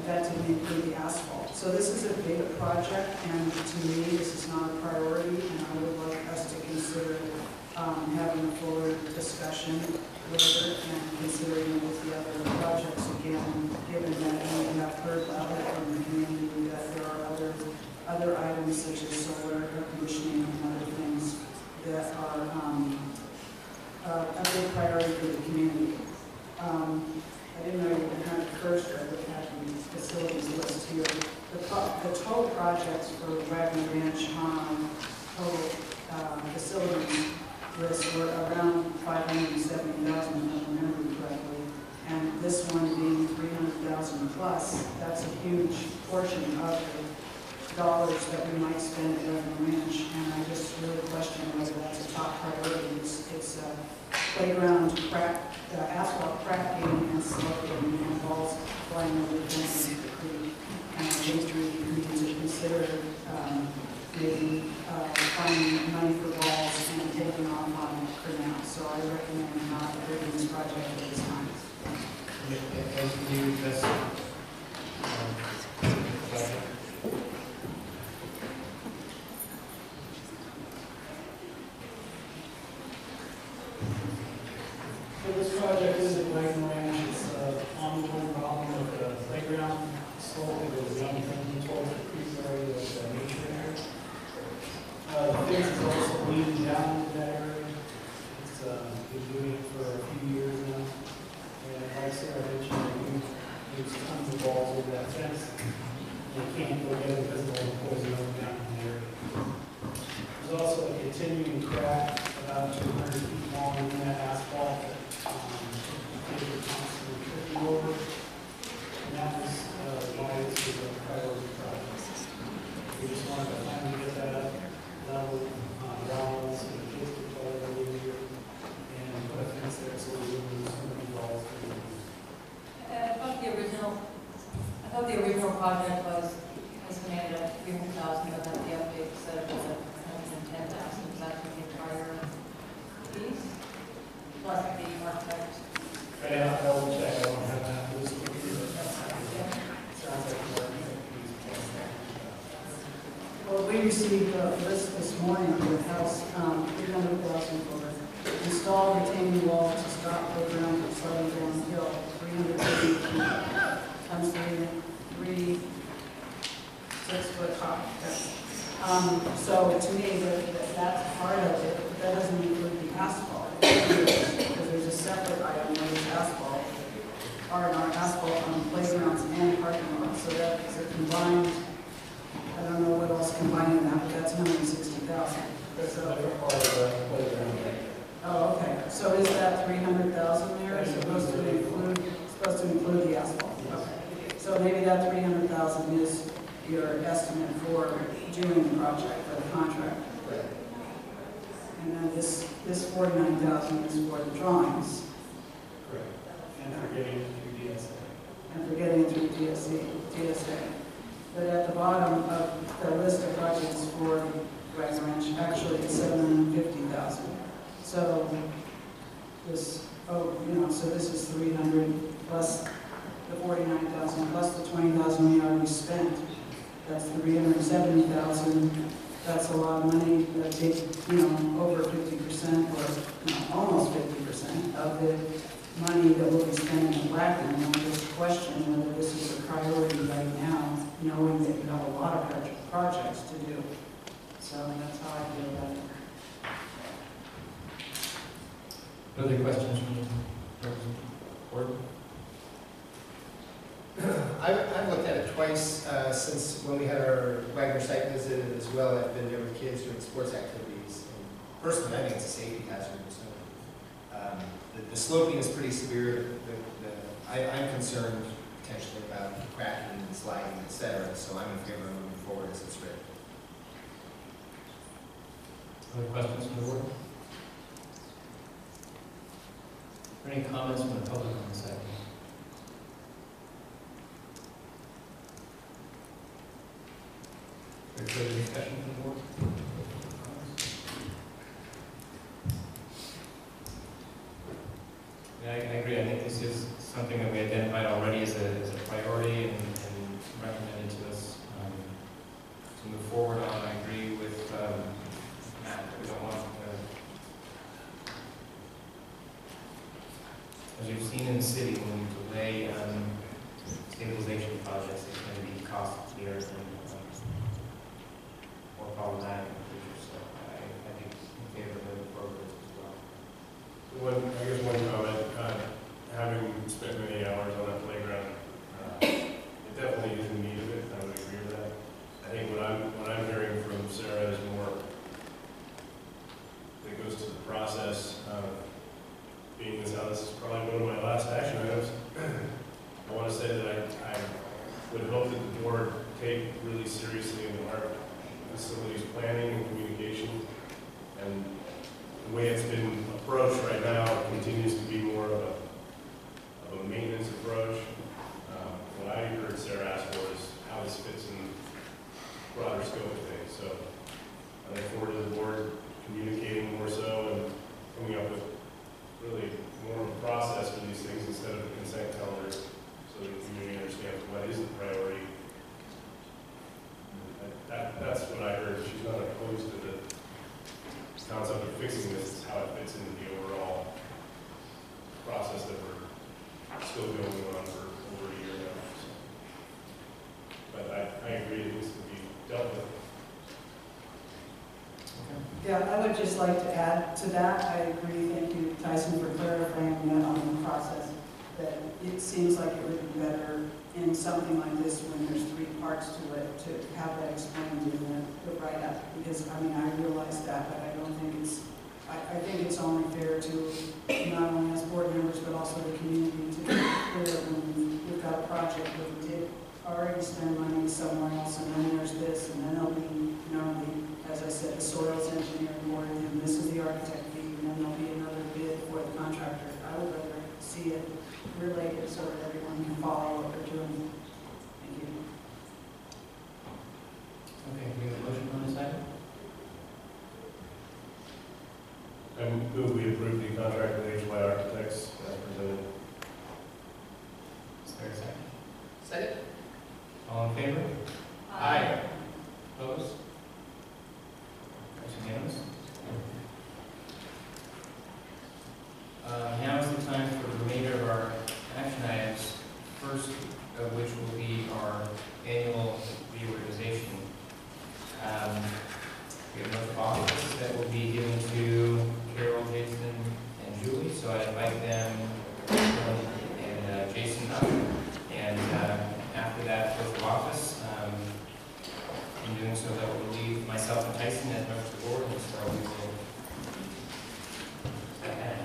that didn't include the asphalt. So this is a big project, and to me, this is not a priority, and I would like us to consider having a fuller discussion later and considering it with the other projects again, given that we have heard loudly from the community that there are other items such as solar, air conditioning, and other things that are a big priority for the community. I didn't know you were kind of first, I would have the facilities list here. The total projects for Wagner Ranch on total facilities list were around $570,000, if I remember correctly. And this one being $300,000 plus, that's a huge portion of the dollars that we might spend at Wagner Ranch. And I just really question whether that's a top priority. It's playground asphalt cracking and sloping and balls flying over the fence into the creek. And I think we need to consider maybe finding money for balls and taking off on it for now. So I recommend not approving this project at this time. And can you address project? So this project is at Wagner Ranch. It's an ongoing problem with the playground slope that goes down towards the creek area of the nature area. The fence is also leaning down into that area. It's been doing it for a few years now. And like Sarah mentioned, there's tons of balls over that fence. They can't go together because of all the poison down in the area. There's also a continuing crack about 200 feet long in that asphalt that is constantly tripping over. And that was why this was a priority project. We just wanted to finally get that up, level, balance, and kids to play over here, and put a fence there so we wouldn't lose so many balls. I thought the original project was estimated at $300,000, but then the update said it was at $110,000. Is that the entire piece? Plus the architect? I will check. I don't have that list with me, but sounds like the architect piece. Well, we received a list this morning of the house, $300,000 for install retaining wall to stop playground from sliding downhill, 350 feet, times 3 6-foot high. So to me, that's part of it, but that doesn't include the asphalt. Because there's a separate item where there's asphalt, R&R asphalt on playgrounds and parking lots. So that is a combined, I don't know what else combined in that, but that's $160,000. That's another part of the playground. Oh, okay. So is that $300,000 there? It's supposed to include the asphalt. Okay. So maybe that $300,000 is your estimate for doing the project, for the contract. Right. And then this $49,000 is for the drawings. Correct. And for getting it through DSA. And for getting it through DSA. But at the bottom of the list of projects for Wagner Ranch, actually it's $750,000. So this, so this is 300 plus the 49,000 plus the 20,000 we already spent. That's 370,000. That's a lot of money. That takes, over 50% or almost 50% of the money that we'll be spending in Wagner. And I just question whether this is a priority right now, knowing that you have a lot of projects to do. So that's how I feel about it. Other questions from the board? I've looked at it twice since when we had our Wagner site visit, as well. I've been there with kids during sports activities. And personally, I think it's a safety hazard. So, the sloping is pretty severe. I'm concerned potentially about cracking and sliding, etc. So I'm in favor of moving forward as it's written. Other questions from the board? Any comments from the public on this item? further discussion from the board? Yeah, I agree. I think this is something that we identified already as a priority and recommended to us to move forward on. I agree with Matt that we don't want as you've seen in the city, when we delay stabilization projects, it's going to be costlier and more problematic in the future. So I think in favor of moving forward as well. I guess one comment, having spent many hours on that playground, it definitely is in need of it. I would agree with that. I think what I'm hearing from Sarah is more that goes to the process. Being this how this is probably one of my last action items, I want to say that I would hope that the board take really seriously in our facilities planning and communication, and the way it's been approached right now continues to be more of a maintenance approach. What I heard Sarah ask for is how this fits in the broader scope of things. So I look forward to the board communicating more so and coming up with really more of a process for these things instead of a consent calendar, so that the community understands what is the priority. That's what I heard. She's not opposed to the concept of fixing this, is how it fits into the overall process that we're still going on for over a year now. So. But I agree it needs to be dealt with. Yeah, I would just like to add to that. I agree. Thank you, Tyson, for clarifying that on the process. That it seems like it would be better in something like this when there's 3 parts to it to have that explained in the write-up. Because I mean, I realize that, but I don't think it's. I think it's only fair to not only as board members but also the community to be clear when we've got a project where we did already spend money somewhere else, and then there's this, and then there'll be, you know, as I said, the soils engineering board, and this is the architect fee, and then there'll be another bid for the contractor. I would rather see it related so that everyone can follow what they're doing. Thank you. Okay, we have a motion on this item? I move we approve the contract with HY Architects as presented. Is there a second? Second. All in favor? Aye. Opposed? That's unanimous. Now is the time for the remainder of our action items, first of which will be our annual reorganization. We have an oath of office that will be given to Carol, Jason, and Julie, so I invite them and Jason up. And after that oath of office, in doing so, that will leave myself and Tyson as members of the board, and so we will step ahead.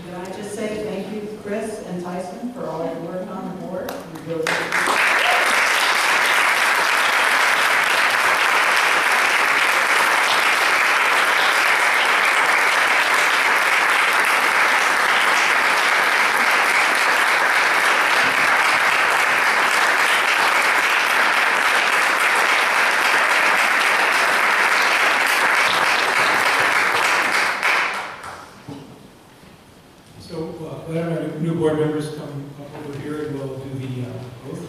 Can I just say thank you, Chris and Tyson, for all your work on the board. You really let our new board members come up over here and we'll do the oath.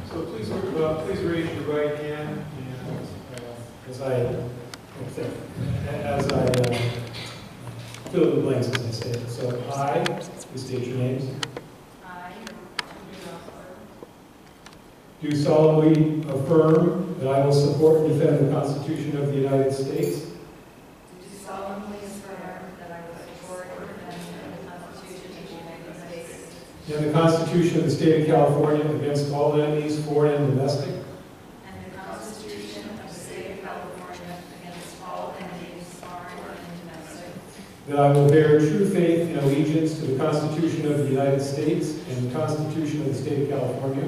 So please raise your right hand, and as I fill in the blanks as I say it. So I, please state your names. I, Do solemnly affirm that I will support and defend the Constitution of the United States do solemnly affirm that I will support and defend the Constitution of the United States and the Constitution of the State of California against all enemies, foreign and domestic, and the Constitution of the State of California against all enemies, foreign and domestic, that I will bear true faith and allegiance to the Constitution of the United States and the Constitution of the State of California,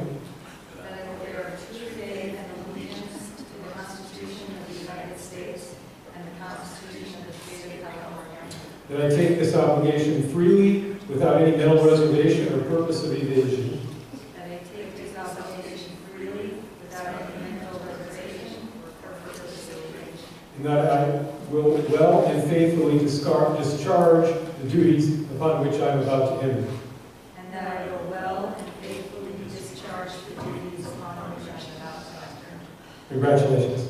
that I will bear true faith and allegiance to the Constitution of the United States and the Constitution of the State of California, that I take this obligation freely without any mental reservation or purpose of evasion, that I take this obligation freely without any mental reservation or purpose of evasion, and that I will well and faithfully discharge the duties upon which I am about to enter. and that I will well and faithfully discharge the duties upon which I am about to enter. Congratulations.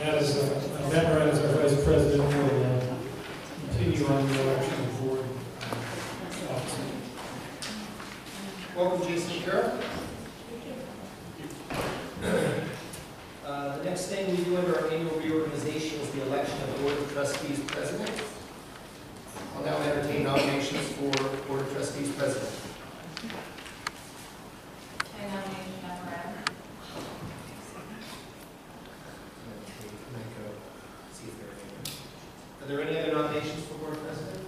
As a member, as our Vice President, will continue on the election of board officer. Welcome, Jason Carroll. The next thing we do under our annual reorganization is the election of Board of Trustees President. I'll now entertain nominations for Board of Trustees President. I nominate Jeff Moran. See if there are any. Are there any other nominations for Board President?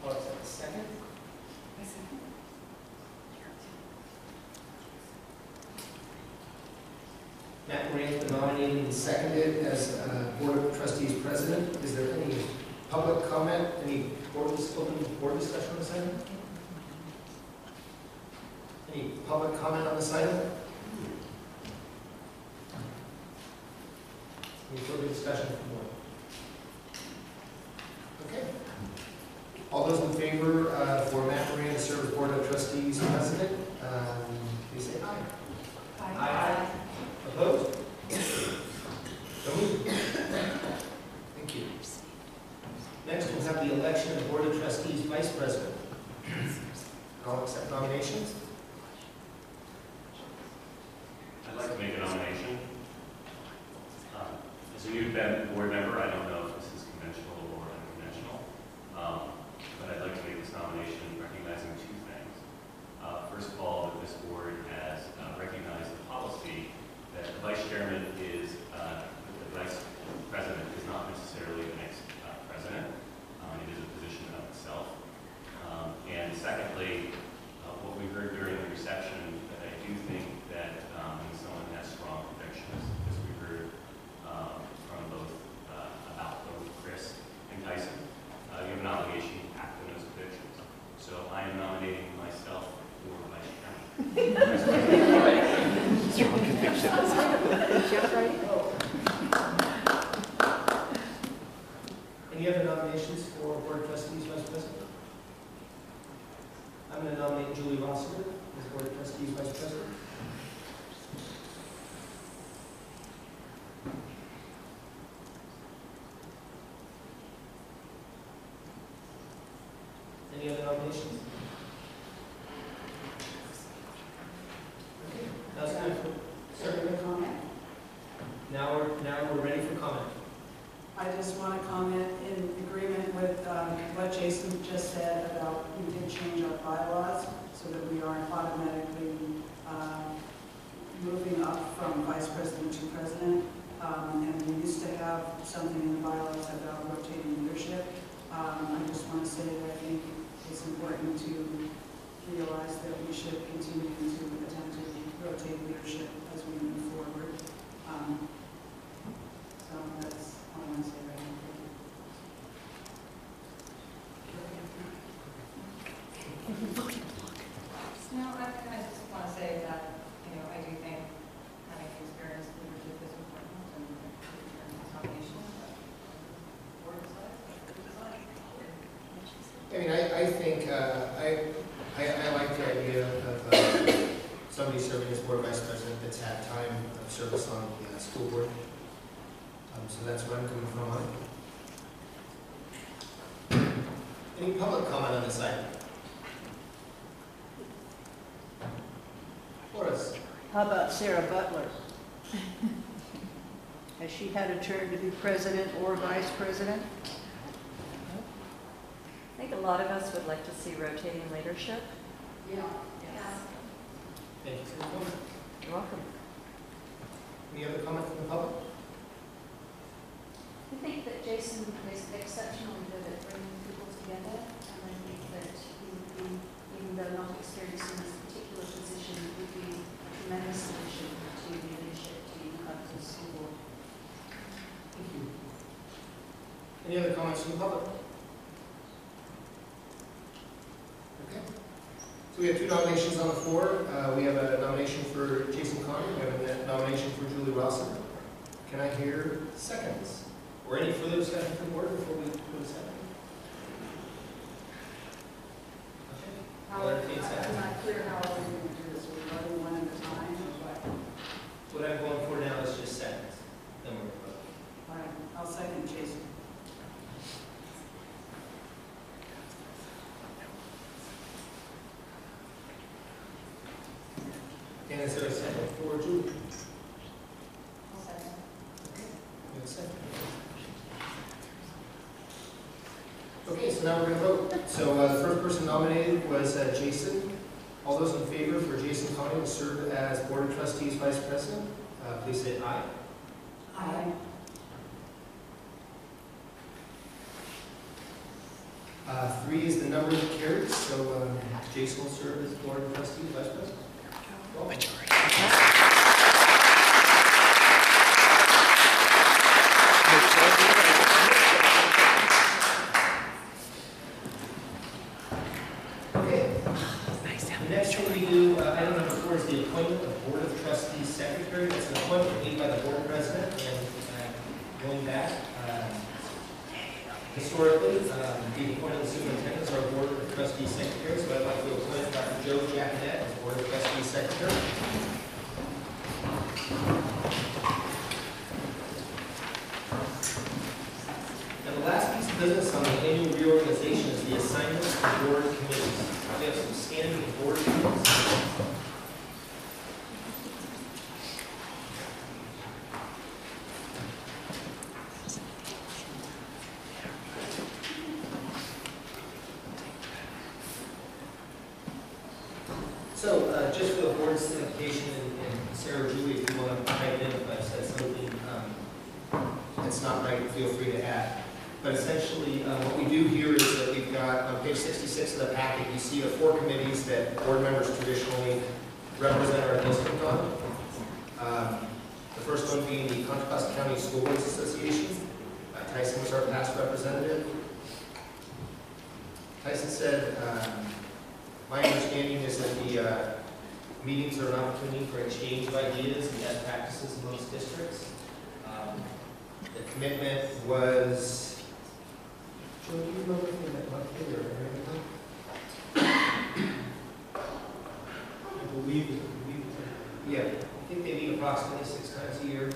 I'll accept a second. Matt Moran has been nominated and seconded as Board of Trustees President. Is there any public comment, any open board discussion on this item? Any public comment on this item? Any further discussion from the board? Okay. All those in favor for Matt Moran to serve as Board of Trustees President, please say aye. Aye. Opposed? So moved. Thank you. Next, we'll have the election of Board of Trustees Vice President. I'll accept nominations. I'd like to make a nomination. As a new board member, I don't know if this is conventional or unconventional, but I'd like to make this nomination recognizing two things. First of all, that this board has recognized the policy that the vice chairman is, the vice president is not necessarily the next president. It is a position of itself. And secondly, what we heard during the reception, that I do think that when someone has strong convictions, as we heard from about both Chris and Tyson, you have an obligation to act on those convictions. So I am nominating myself for vice chairman. Strong convictions. Any other nominations for Board of Trustees Vice President? I'm going to nominate Julie Rossiter as Board of Trustees Vice President. Any other nominations? Okay. That's good. Sir? Comment. Now we're ready for comment. I just want to comment in Jason just said about we did change our bylaws so that we aren't automatically moving up from vice president to president. And we used to have something in the bylaws about rotating leadership. I just want to say that I think it's important to realize that we should continue to attempt to rotate leadership as we move forward. So that's all I want to say right now. No, I just want to say that, I do think having experienced leadership is important and combination of board size. I mean, I think, I like the idea of somebody serving as board vice president that's had time of service on the school board. So that's where I'm coming from on it. Any public comment on this item? Horace? How about Sarah Butler? Has she had a turn to be president or vice president? I think a lot of us would like to see rotating leadership. Yeah. Thank you for your comment. You're welcome. Any other comment from the public? I think that Jason is exceptionally good at bringing people together, and I think that he would be, even though not experienced in this particular position, would be a tremendous addition to the leadership team of the school board. Thank you. Any other comments from the public? Okay. So we have two nominations on the floor. We have a nomination for Jason Conner. We have a nomination for Julie Rawson. Can I hear seconds? Or any further discussion from the board before we go to second? Okay. I'll entertain seconds. I'm not clear how we're going to do this. We're voting one at a time, or what? What I'm going for now is just seconds. Then we're voting. All right, I'll second Jason. And is there a second for Julie? I'll second. We have a second. Okay, so now we're going to vote. So the first person nominated was Jason. All those in favor for Jason Conner to serve as Board of Trustees Vice President, please say aye. Aye. Three is the number that carries, so Jason will serve as Board of Trustees Vice President. Okay. The next thing we do, item number 4 is the appointment of Board of Trustees Secretary. That's an appointment made by the Board President, and going back, historically, the appointed superintendents are Board of Trustees Secretary, so I'd like to appoint Dr. Joe Jaconet as Board of Trustees Secretary. And the last piece of business on the annual reorganization is the assignments to board committees. We have some standing board committees. So, just for the board's certification, and Sarah, Julie, if you want to type in if I've said something that's not right, feel free to add. But essentially, what we do here is that we've got, on page 66 of the packet, you see the 4 committees that board members traditionally represent our district on. The first one being the Contra Costa County School Boards Association. Tyson was our past representative. Tyson said, my understanding is that the meetings are an opportunity for exchange of ideas and best practices amongst districts. The commitment was, Joe, do you remember from that monthly or anything? I believe it. Yeah, I think they meet approximately 6 times a year.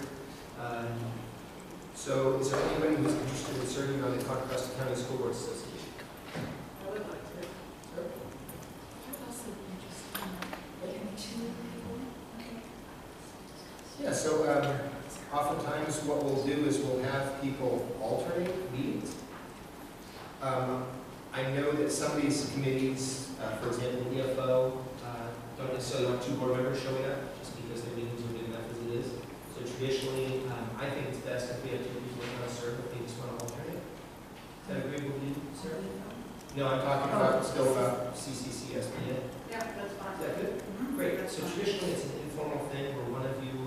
So is there anybody who's interested in serving on the Contra Costa County School Boards Association? I would like to. Sure. Yeah, so oftentimes what we'll do is we'll have people alternate meetings. I know that some of these committees, for example, EFO, don't necessarily want 2 board members showing up just because their meetings are big enough as it is. So traditionally, I think it's best if we have 2 people who want to serve, if they just want to alternate. Is that agreeable with you, sir? No, I'm talking about still about CCC, SPN. Yeah, that's fine. Is that good? Great. So traditionally, it's an informal thing where one of you,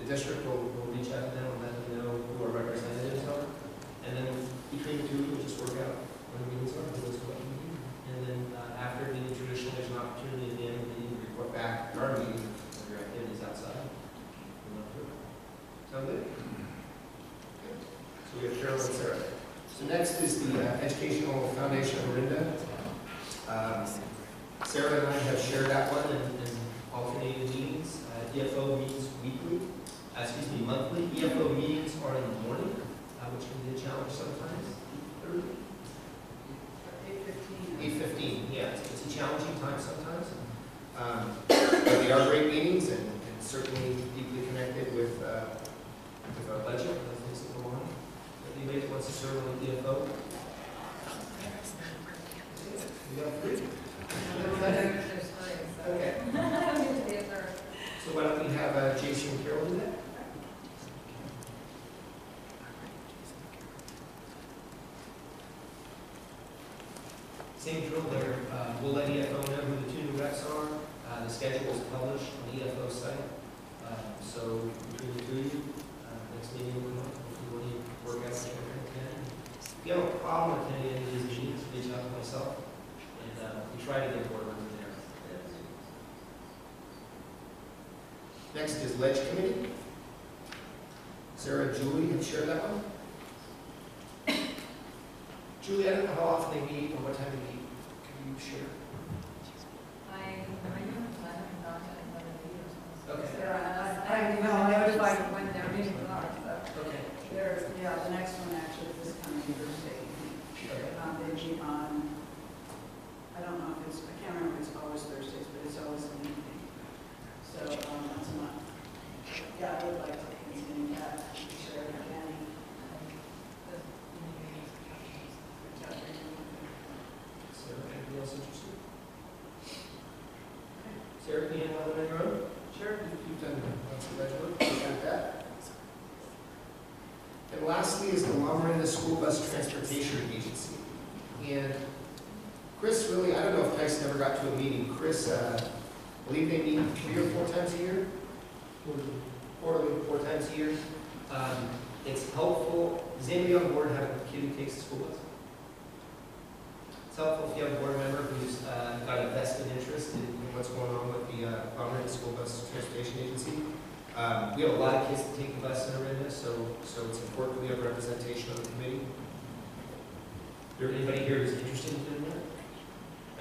the district will reach out to them and let them know who our representatives are. And then between the 2 of you, we'll just work out when the meetings are, who is what you need. And then after the meeting, traditionally, there's an opportunity at the end of the meeting to report back to our meeting of your activities outside. Sound good? So we have Carol and Sarah. So next is the Educational Foundation of Orinda. Sarah and I have shared that one in alternating meetings. EFO meets monthly. EFO meetings are in the morning, which can be a challenge sometimes. 8:15, yeah, it's a challenging time sometimes. But they are great meetings and certainly deeply connected with our budget and the things that go on. Anybody that wants to serve on the EFO? We got 3. Okay. So why don't we have Jason and Carol do that? Same drill there. We'll let EFO know who the 2 new reps are. The schedule is published on the EFO site. So between the 2 of you, next meeting we'll know if you want to work out what you're going to attend. If you have a problem attending any of these meetings, reach out to myself. And we try to get board members there. Next is Ledge Committee. Sarah and Julie have shared that one. Julie, I don't know how often they meet or what time they meet. Can you share? I haven't gone to one of the meetings. Okay. I notified of when their meetings are, so. Okay. The next one actually is this coming Thursday. Okay. They meet on, I don't know if it's, I can't remember if it's always Thursdays, but it's always an evening. So, that's a month. Yeah, I would like to continue that, share with Danny. Sarah, anybody else interested? Sarah, can you handle that on your own? Sure. You've done lots of ledge work. Appreciate that. And lastly is the Orinda School Bus Transportation Agency. And Chris, really, I don't know if Tyson ever got to a meeting. Chris, I believe they meet 3 or 4 times a year. Quarterly, 4 times a year. It's helpful. Does anybody on board have a kid who takes the school bus? It's helpful if you have a board member who's got a vested interest in what's going on with the Orinda School Bus Transportation Agency. We have a lot of kids that take the bus in Orinda, so it's important we have representation on the committee. Is there anybody here who's interested in doing that?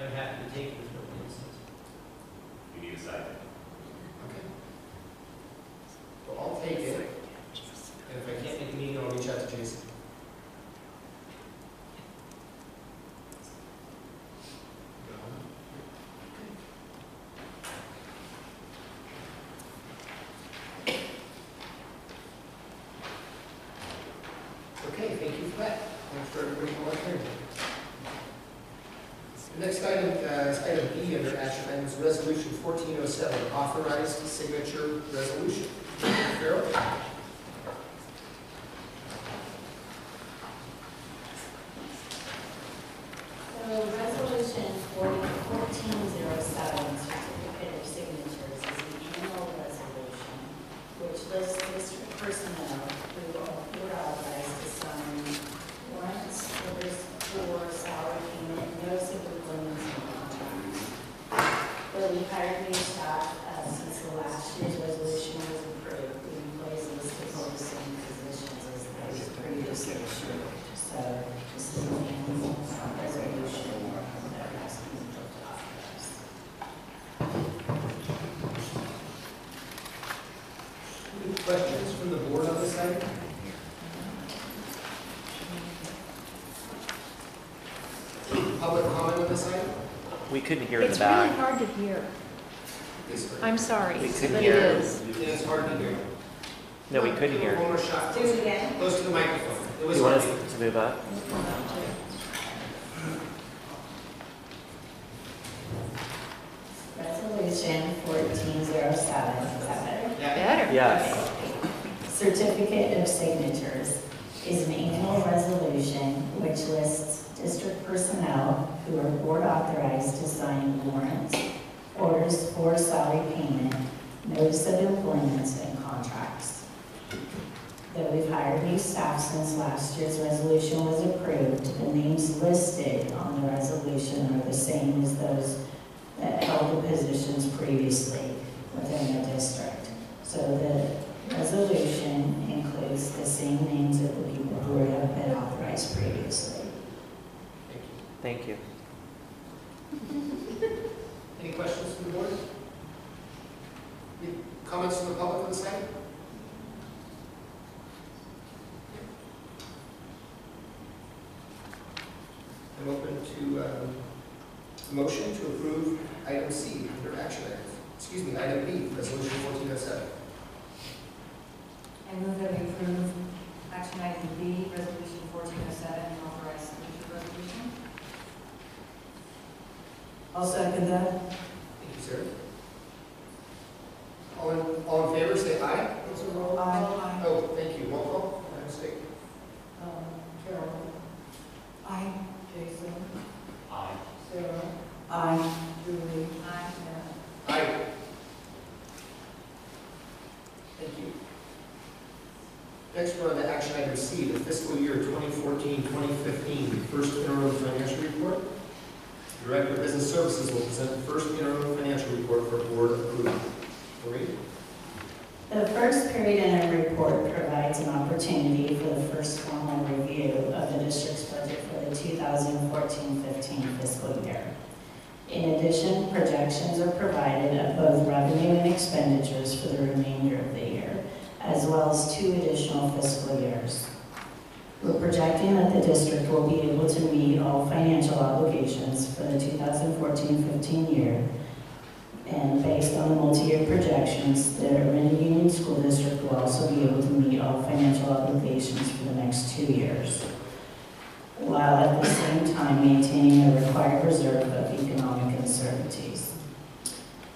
I'm happy to take it if nobody else is. We need a second. Okay. Well, I'll take it. And if I can't make a meeting, I'll reach out to Jason. Okay, thank you for that. Thanks for everybody volunteering. The next item is item B under action items, resolution 1407, authorized signature resolution. Carol? So resolution 1407, certificate of signatures, is the annual resolution which lists district personnel who are authorized to sign warrants, orders for salary payment, notice of employment and contracts. But we hired new staff since the last year's resolution was approved. The employees listed hold the same positions as those previously approved. So this is an annual resolution that we're asking the board to authorize. Any questions from the board on this item? Public comment on this item? We couldn't hear in It's the back. really hard to hear. I'm sorry, We couldn't but hear. it is. Yeah, it's hard to hear. No, we couldn't hear. One more shot. Do it again. Close to the microphone. It was You want hard us to move up? Yes. Certificate of Signatures is an annual resolution which lists district personnel who are board authorized to sign warrants, orders for salary payment, notice of employment, and contracts. Though we've hired new staff since last year's resolution was approved, the names listed on the resolution are the same as those that held the positions previously within the district. So the resolution includes the same names of the people who have been authorized previously. Thank you. Any questions from the board? Any comments from the public on this item? I'm open to a motion to approve item C under action items. Excuse me, item B, resolution 1407. I move that we approve action item B, resolution 1407, and authorize signature resolution. I'll second that. Thank you, sir. All in favor, say aye. It's a roll call. Aye. Oh, thank you. Roll call. My mistake. Carol. Aye. Jason. Aye. Sarah. Aye. Julie. Aye. Aye. Thank you. Next, we're on to action item C, the fiscal year 2014-2015 first interim financial report. The Director of Business Services will present the first interim financial report for board approval. Maureen? The first period interim report provides an opportunity for the first formal review of the district's budget for the 2014-15 fiscal year. In addition, projections are provided of both revenue and expenditures for the remainder of the year, as well as 2 additional fiscal years. We're projecting that the district will be able to meet all financial obligations for the 2014-15 year, and based on the multi-year projections, the Orinda Union School District will also be able to meet all financial obligations for the next 2 years, while at the same time maintaining a required reserve of economic uncertainties.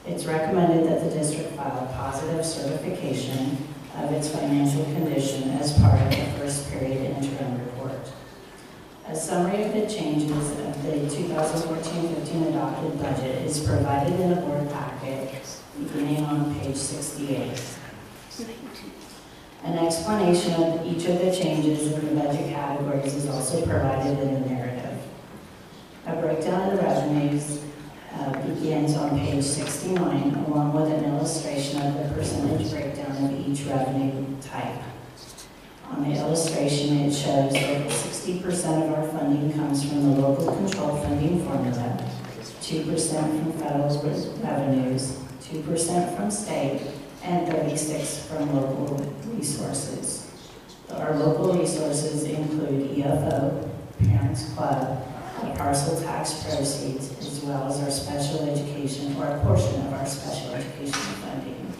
It's recommended that the district file positive certification of its financial condition as part of the first period interim report. A summary of the changes of the 2014-15 adopted budget is provided in the board packet beginning on page 68. An explanation of each of the changes in the budget categories is also provided in the narrative. A breakdown of the revenues begins on page 69, along with an illustration of the percentage breakdown of each revenue type. On the illustration, it shows that 60% of our funding comes from the local control funding formula, 2% from federal revenues, 2% from state, and 36% from local resources. Our local resources include EFO, Parents Club, parcel tax proceeds, as well as our special education, or a portion of our special education funding.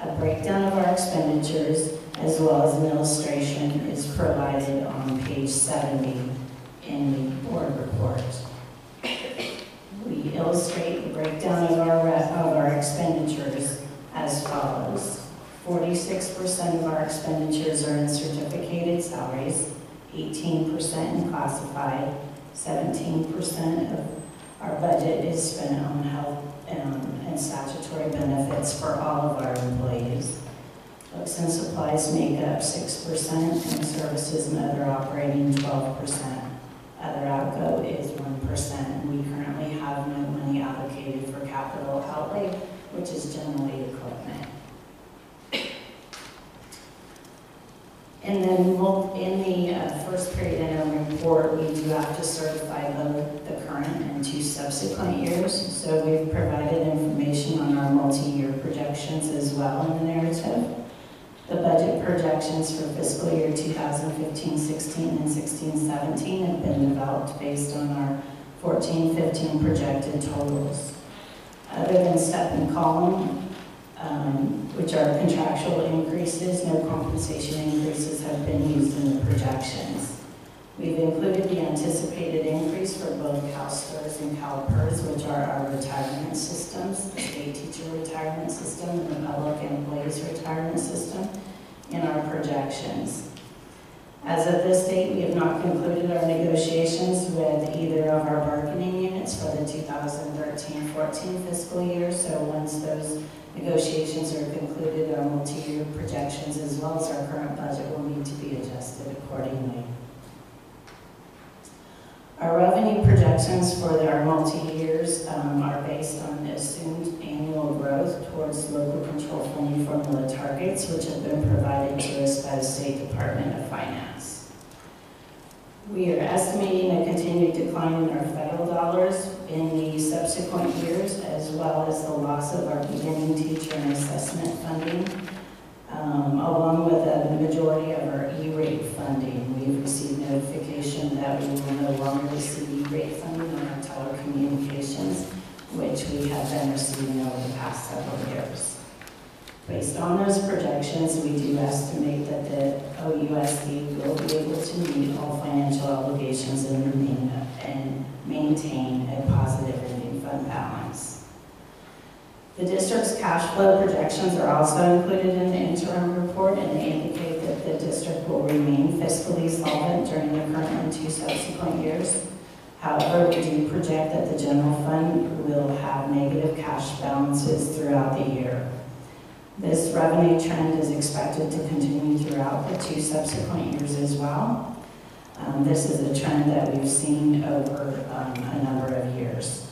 A breakdown of our expenditures, as well as an illustration, is provided on page 70 in the board report. We illustrate the breakdown of our expenditures as follows. 46% of our expenditures are in certificated salaries, 18% in classified, 17% of our budget is spent on health and statutory benefits for all of our employees. Books and supplies make up 6%, and services and other operating 12%. Other outgo is 1%. We currently have no money allocated for capital outlay, which is generally equipment. And then in the first period interim report, we do have to certify both the current and 2 subsequent years. So we've provided information on our multi-year projections as well in the narrative. The budget projections for fiscal year 2015-16 and 16-17 have been developed based on our 14-15 projected totals. Other than step and column, which are contractual increases, no compensation increases have been used in the projections. We've included the anticipated increase for both CalSTRS and CalPERS, which are our retirement systems, the state teacher retirement system and the public employees retirement system, in our projections. As of this date, we have not concluded our negotiations with either of our bargaining units for the 2013-14 fiscal year, so once those negotiations are concluded, our multi-year projections as well as our current budget will need to be adjusted accordingly. Our revenue projections for our multi-years are based on assumed annual growth towards local control funding formula targets, which have been provided to us by the State Department of Finance. We are estimating a continued decline in our federal dollars in the subsequent years, as well as the loss of our beginning teacher and assessment funding, along with the majority of our E-rate funding. We've received notification that we will no longer receive E-rate funding on our telecommunications, which we have been receiving over the past several years. Based on those projections, we do estimate that the OUSD will be able to meet all financial obligations and maintain a positive ending fund balance. The district's cash flow projections are also included in the interim report, and they indicate that the district will remain fiscally solvent during the current and 2 subsequent years. However, we do project that the general fund will have negative cash balances throughout the year. This revenue trend is expected to continue throughout the 2 subsequent years as well. This is a trend that we've seen over a number of years.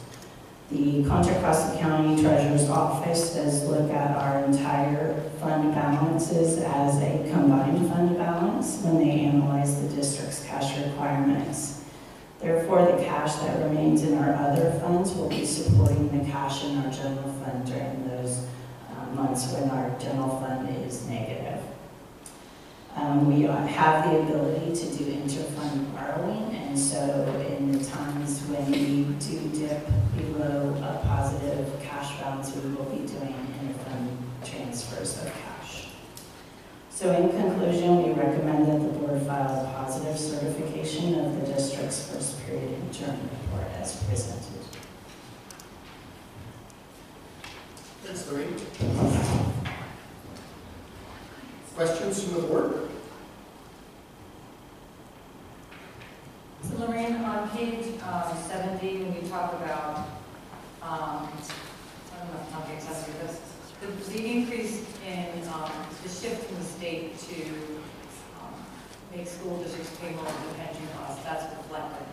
The Contra Costa County Treasurer's Office does look at our entire fund balances as a combined fund balance when they analyze the district's cash requirements. Therefore, the cash that remains in our other funds will be supporting the cash in our general fund during those months when our general fund is negative. We have the ability to do interfund borrowing, and so in the times when we do dip below a positive cash balance, we will be doing interfund transfers of cash. So in conclusion, we recommend that the board file a positive certification of the district's first period interim report as presented. Thanks, Lorraine. Questions from the board? So Lorraine, on page 70, when you talk about, I don't know if I'll get exactly this, the increase in the shift from the state to make school districts pay more of the pension costs, that's reflected.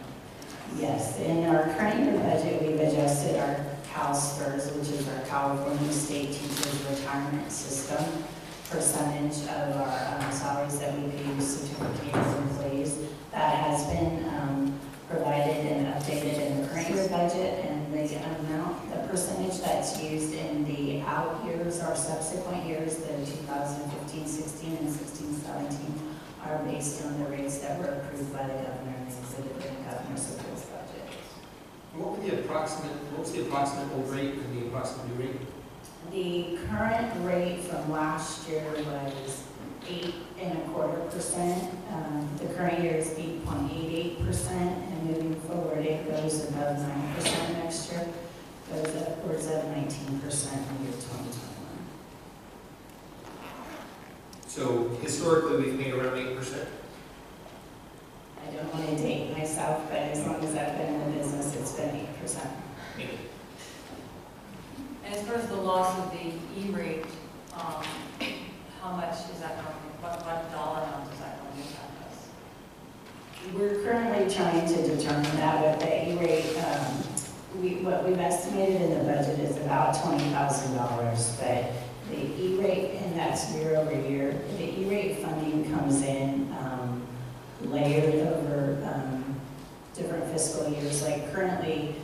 Yes, in our current year budget, we've adjusted our CalSTRS, which is our California State Teachers Retirement System, percentage of our salaries that we pay certificated employees. That has been provided and updated in the current year budget, and the amount, the percentage that's used in the out years or subsequent years, the 2015-16 and 16-17, are based on the rates that were approved by the governor and included in the governor's approved budget. What was the approximate rate and the approximate new rate? The current rate from last year was 8.25%. The current year is 8.88%, and moving forward, it goes above 9% next year. Goes upwards of 19% in year 2021. So historically, we've paid around 8%. I don't want to date myself, but as long as I've been in the business, it's been 8%. And as far as the loss of the E-rate, how much is that going to, what dollar amount is that going to impact us? We're currently trying to determine that with the E-rate. What we've estimated in the budget is about $20,000, but the E-rate, and that's year over year, the E-rate funding comes in layered over different fiscal years. Like currently,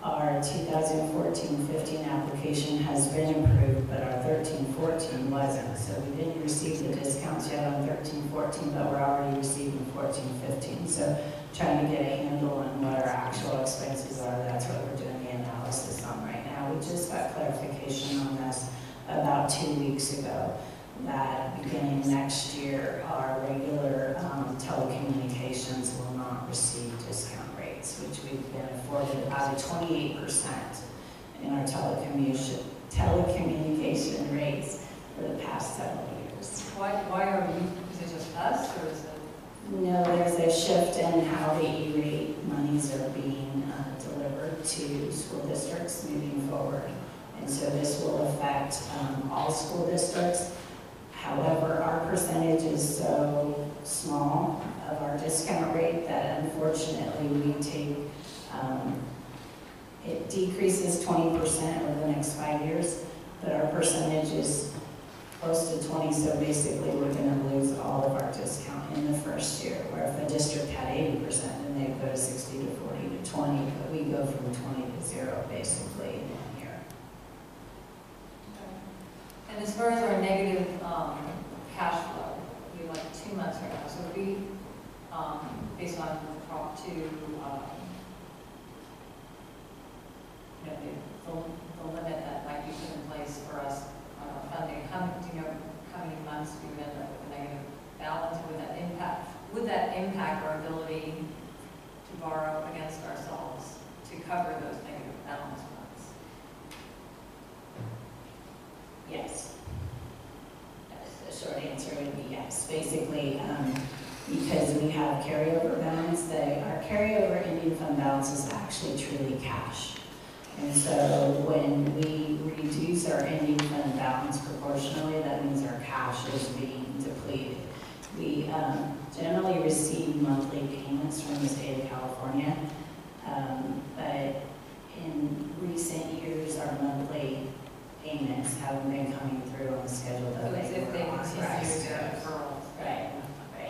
our 2014-15 application has been approved, but our 13-14 wasn't. So we didn't receive the discounts yet on 13-14, but we're already receiving 14-15. So trying to get a handle on what our actual expenses are, that's what we're doing the analysis on right now. We just got clarification on this about 2 weeks ago, that beginning next year, our regular telecommunications will not receive discounts. we've been afforded about a 28% in our telecommunication rates for the past several years. Why are we, is it just us, or is it? No, there's a shift in how the E-rate monies are being delivered to school districts moving forward. And so this will affect all school districts. However, our percentage is so small of our discount rate that unfortunately we take, it decreases 20% over the next 5 years, but our percentage is close to 20, so basically we're going to lose all of our discount in the first year, where if a district had 80%, then they'd go to 60 to 40 to 20, but we go from 20 to 0 basically in 1 year. And as far as our negative cash flow, we have like 2 months right now. So if we, based on Prop 2, the limit that might be put in place for us on our funding, how many months do we end up with a negative balance? Would that impact our ability to borrow against ourselves to cover those negative balance months? Yes. The short answer would be yes. Basically, because we have carryover balance, our carryover ending fund balance is actually truly cash. And so when we reduce our ending fund balance proportionally, that means our cash is being depleted. We generally receive monthly payments from the state of California, but in recent years, our monthly payments haven't been coming through on the schedule that they were authorized to. Right.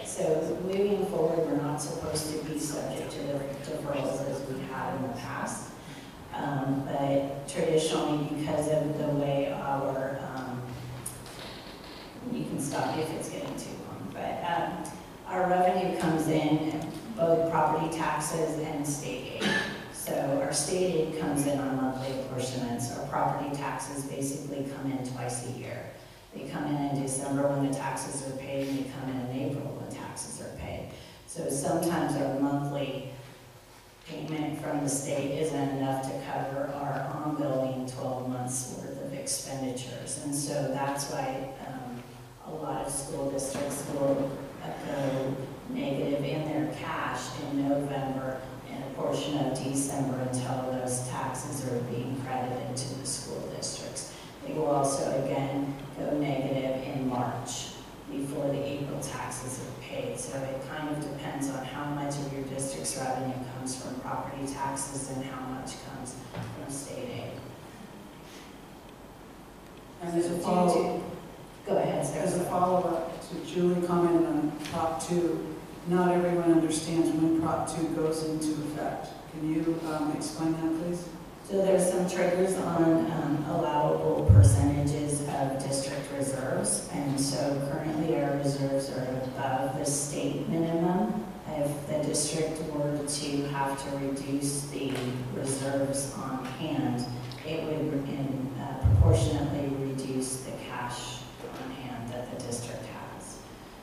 So moving forward, we're not supposed to be subject to the deferrals as we have in the past. But traditionally, because of the way you can stop me if it's getting too long, but our revenue comes in both property taxes and state aid. So our state aid comes in on monthly apportionments. Our property taxes basically come in twice a year. They come in December when the taxes are paid, and they come in April when taxes are paid. So sometimes our monthly payment from the state isn't enough to cover our ongoing 12 months worth of expenditures. And so that's why a lot of school districts will go negative in their cash in November and a portion of December until those taxes are being credited to the school districts. They will also, again, go negative in March before the April taxes are paid. So it kind of depends on how much of your district's revenue comes from property taxes and how much comes from state aid. And as a follow-up, go ahead, Sarah. As a follow-up to Julie commented on Prop 2, not everyone understands when Prop 2 goes into effect. Can you explain that, please? So there's some triggers on allowable percentages of district reserves, and so currently our reserves are above the state minimum. If the district were to have to reduce the reserves on hand, it would proportionately reduce the cash on hand that the district has.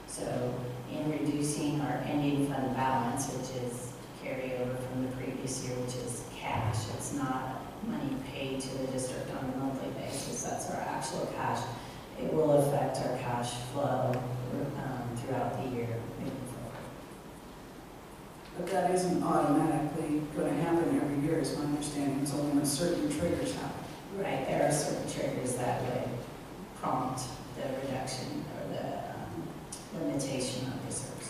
So in reducing our ending fund balance, which is carryover from the previous year, which is cash, it's not money paid to the district on a monthly basis, that's our actual cash. It will affect our cash flow throughout the year moving forward. But that isn't automatically going to happen every year, is my understanding. It's only when certain triggers happen. Right, there are certain triggers that would prompt the reduction or the limitation of reserves.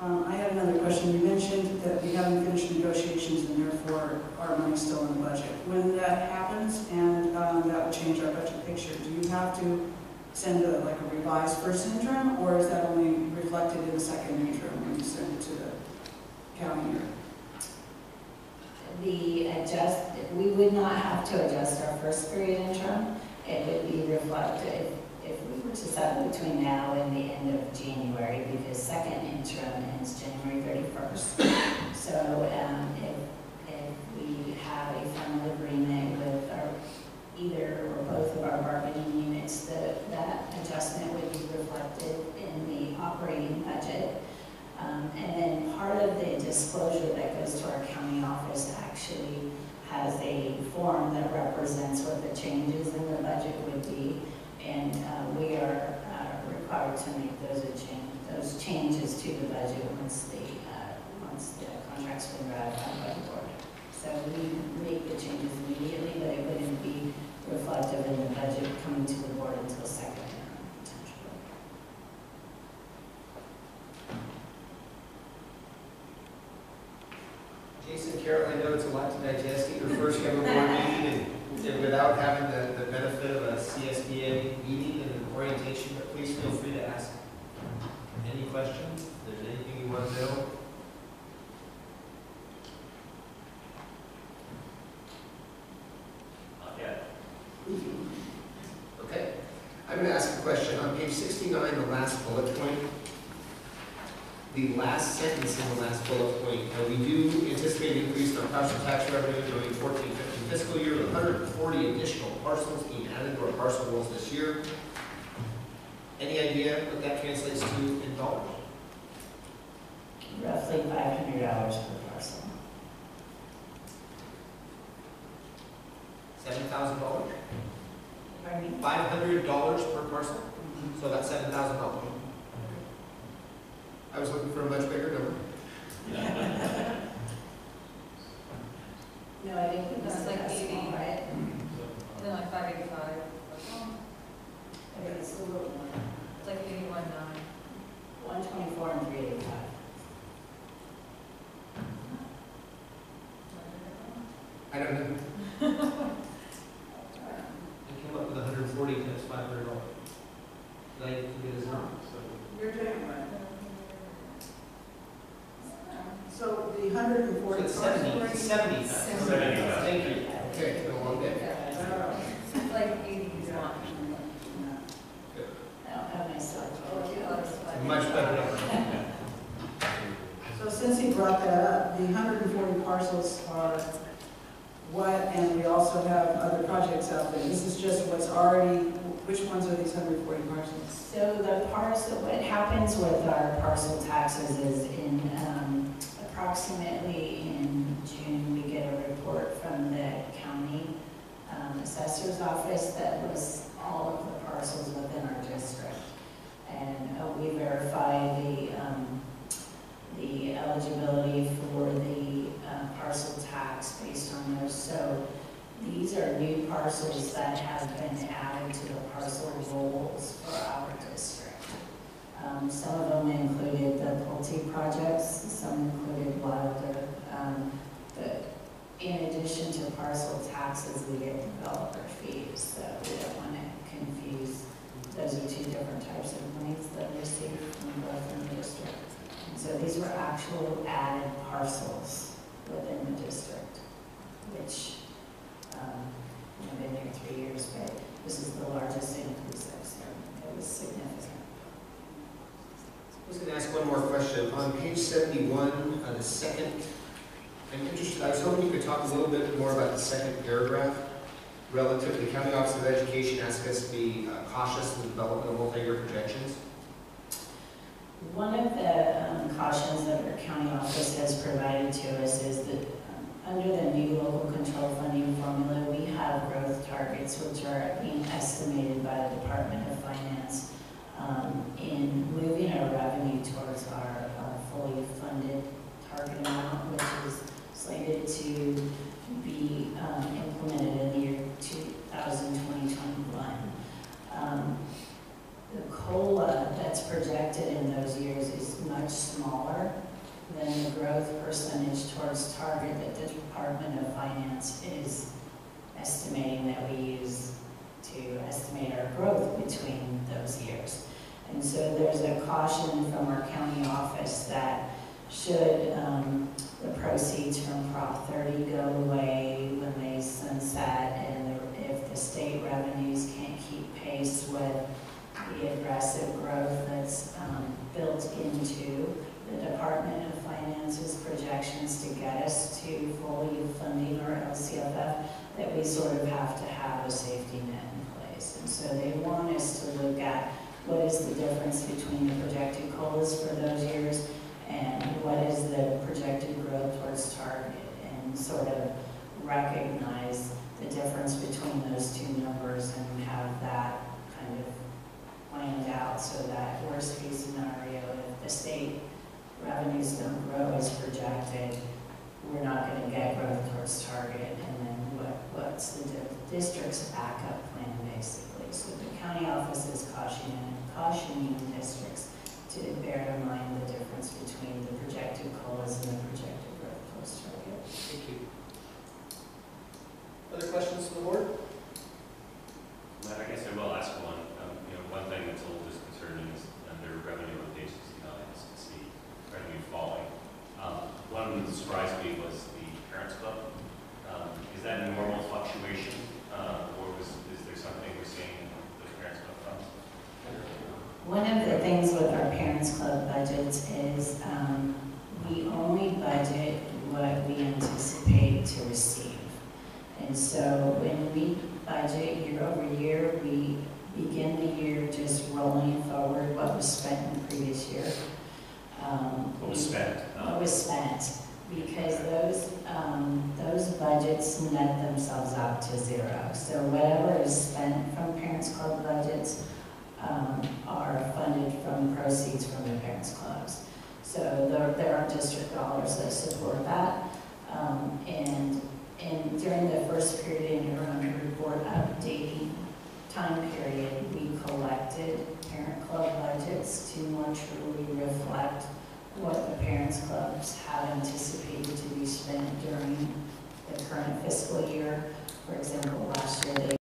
I had another question. You mentioned that we haven't finished negotiations and therefore our money's still in the budget. When that happens and that would change our budget picture, do you have to send a revised first interim, or is that only reflected in the second interim when you send it to the county year? We would not have to adjust our first period interim. It would be reflected if we were to settle between now and the end of January, because second interim ends January 31st. So if we have a final agreement with either or both of our bargaining units, that adjustment would be reflected in the operating budget. CSD, and we are required to make those changes to the budget once the contract's been ratified by the board. So we make the changes immediately, but it wouldn't be reflective in the budget coming to the board until second interim, potentially. Jason, Carol, I know it's a lot to digest at your first ever board meeting, and without having the benefit of a CSBA meeting and an orientation, but please feel free to ask any questions. If there's anything you want to know. Okay, I'm going to ask a question. On page 69, the last bullet point, the last sentence in the last bullet point, we do anticipate an increase in our parcel tax revenue during 14-15 fiscal year with 140 additional parcels being added to our parcel rolls this year. Any idea what that translates to in dollars? Roughly $500 per parcel. $7,000? Pardon me? $500 per parcel? So that's $7,000. I was looking for a much bigger number. No, I think it was That's like that's 80, small, right? Then like 585. I think it's a little more. It's like 81.9. 124 and 385. I don't know. I came up with 140 times $500. Did I get a zero? You're doing it right. So the 140 So it's parcels. 70. 70. Thank you. Okay, been a long day. It's like 81. I don't have my cell phone. Much better. So since he brought that up, the 140 parcels are what, and we also have other projects out there. This is just what's already, which ones are these 140 parcels? So the parcel, what happens with our parcel taxes is approximately in June, we get a report from the county assessor's office that lists all of the parcels within our district. And we verify the eligibility for the parcel tax based on those. So these are new parcels that have been added to the parcel rolls for our district. Some of them included the Pulte projects, some included Wilder. But in addition to parcel taxes, we get developer fees, so we don't want to confuse. Those are two different types of monies that we receive from both in the district. And so these were actual added parcels within the district, which I've been here 3 years, but this is the largest increase I've seen. It was significant. I was going to ask one more question. On page 71, the second, I'm interested, I was hoping you could talk a little bit more about the second paragraph relative to the County Office of Education asking us to be cautious in the development of multi-year projections. One of the cautions that our county office has provided to us is that under the new local control funding formula, we have growth targets which are being estimated by the Department of Finance in moving our revenue towards our fully funded target amount, which is slated to be implemented in the year 2021. The COLA that's projected in those years is much smaller than the growth percentage towards target that the Department of Finance is estimating that we use to estimate our growth between those years. And so there's a caution from our county office that should the proceeds from Prop 30 go away when they sunset, and if the state revenues can't keep pace with the aggressive growth that's built into the Department of Finance's projections to get us to fully funding our LCFF, that we sort of have to have a safety net in place. And so they want us to look at what is the difference between the projected COLAs for those years and what is the projected growth towards target, and sort of recognize the difference between those two numbers and have that kind of planned out so that worst case scenario, if the state revenues don't grow as projected, we're not going to get growth towards target. And then what's the district's backup plan basically? So the county office is cautioning districts to bear in mind the difference between the projected COLAs and the projected growth towards target. Thank you. Other questions from the board? Matt, I guess I will ask one. One thing that's a little disconcerting is under revenue on page 69, is to see revenue falling. One that surprised me was the Parents Club. Is that a normal fluctuation, or is there something we're seeing with the Parents Club funds? One of the things with our Parents Club budgets is we only budget what we anticipate to receive. And so when we budget year over year, we begin the year just rolling forward what was spent in the previous year. What was spent? What was spent, because those budgets net themselves out to zero. So whatever is spent from Parents Club budgets are funded from proceeds from the Parents Clubs. So there are district dollars that support that. And during the first period in your own report updating time period, we collected Parent Club budgets to more truly reflect what the Parents Clubs had anticipated to be spent during the current fiscal year. For example, last year they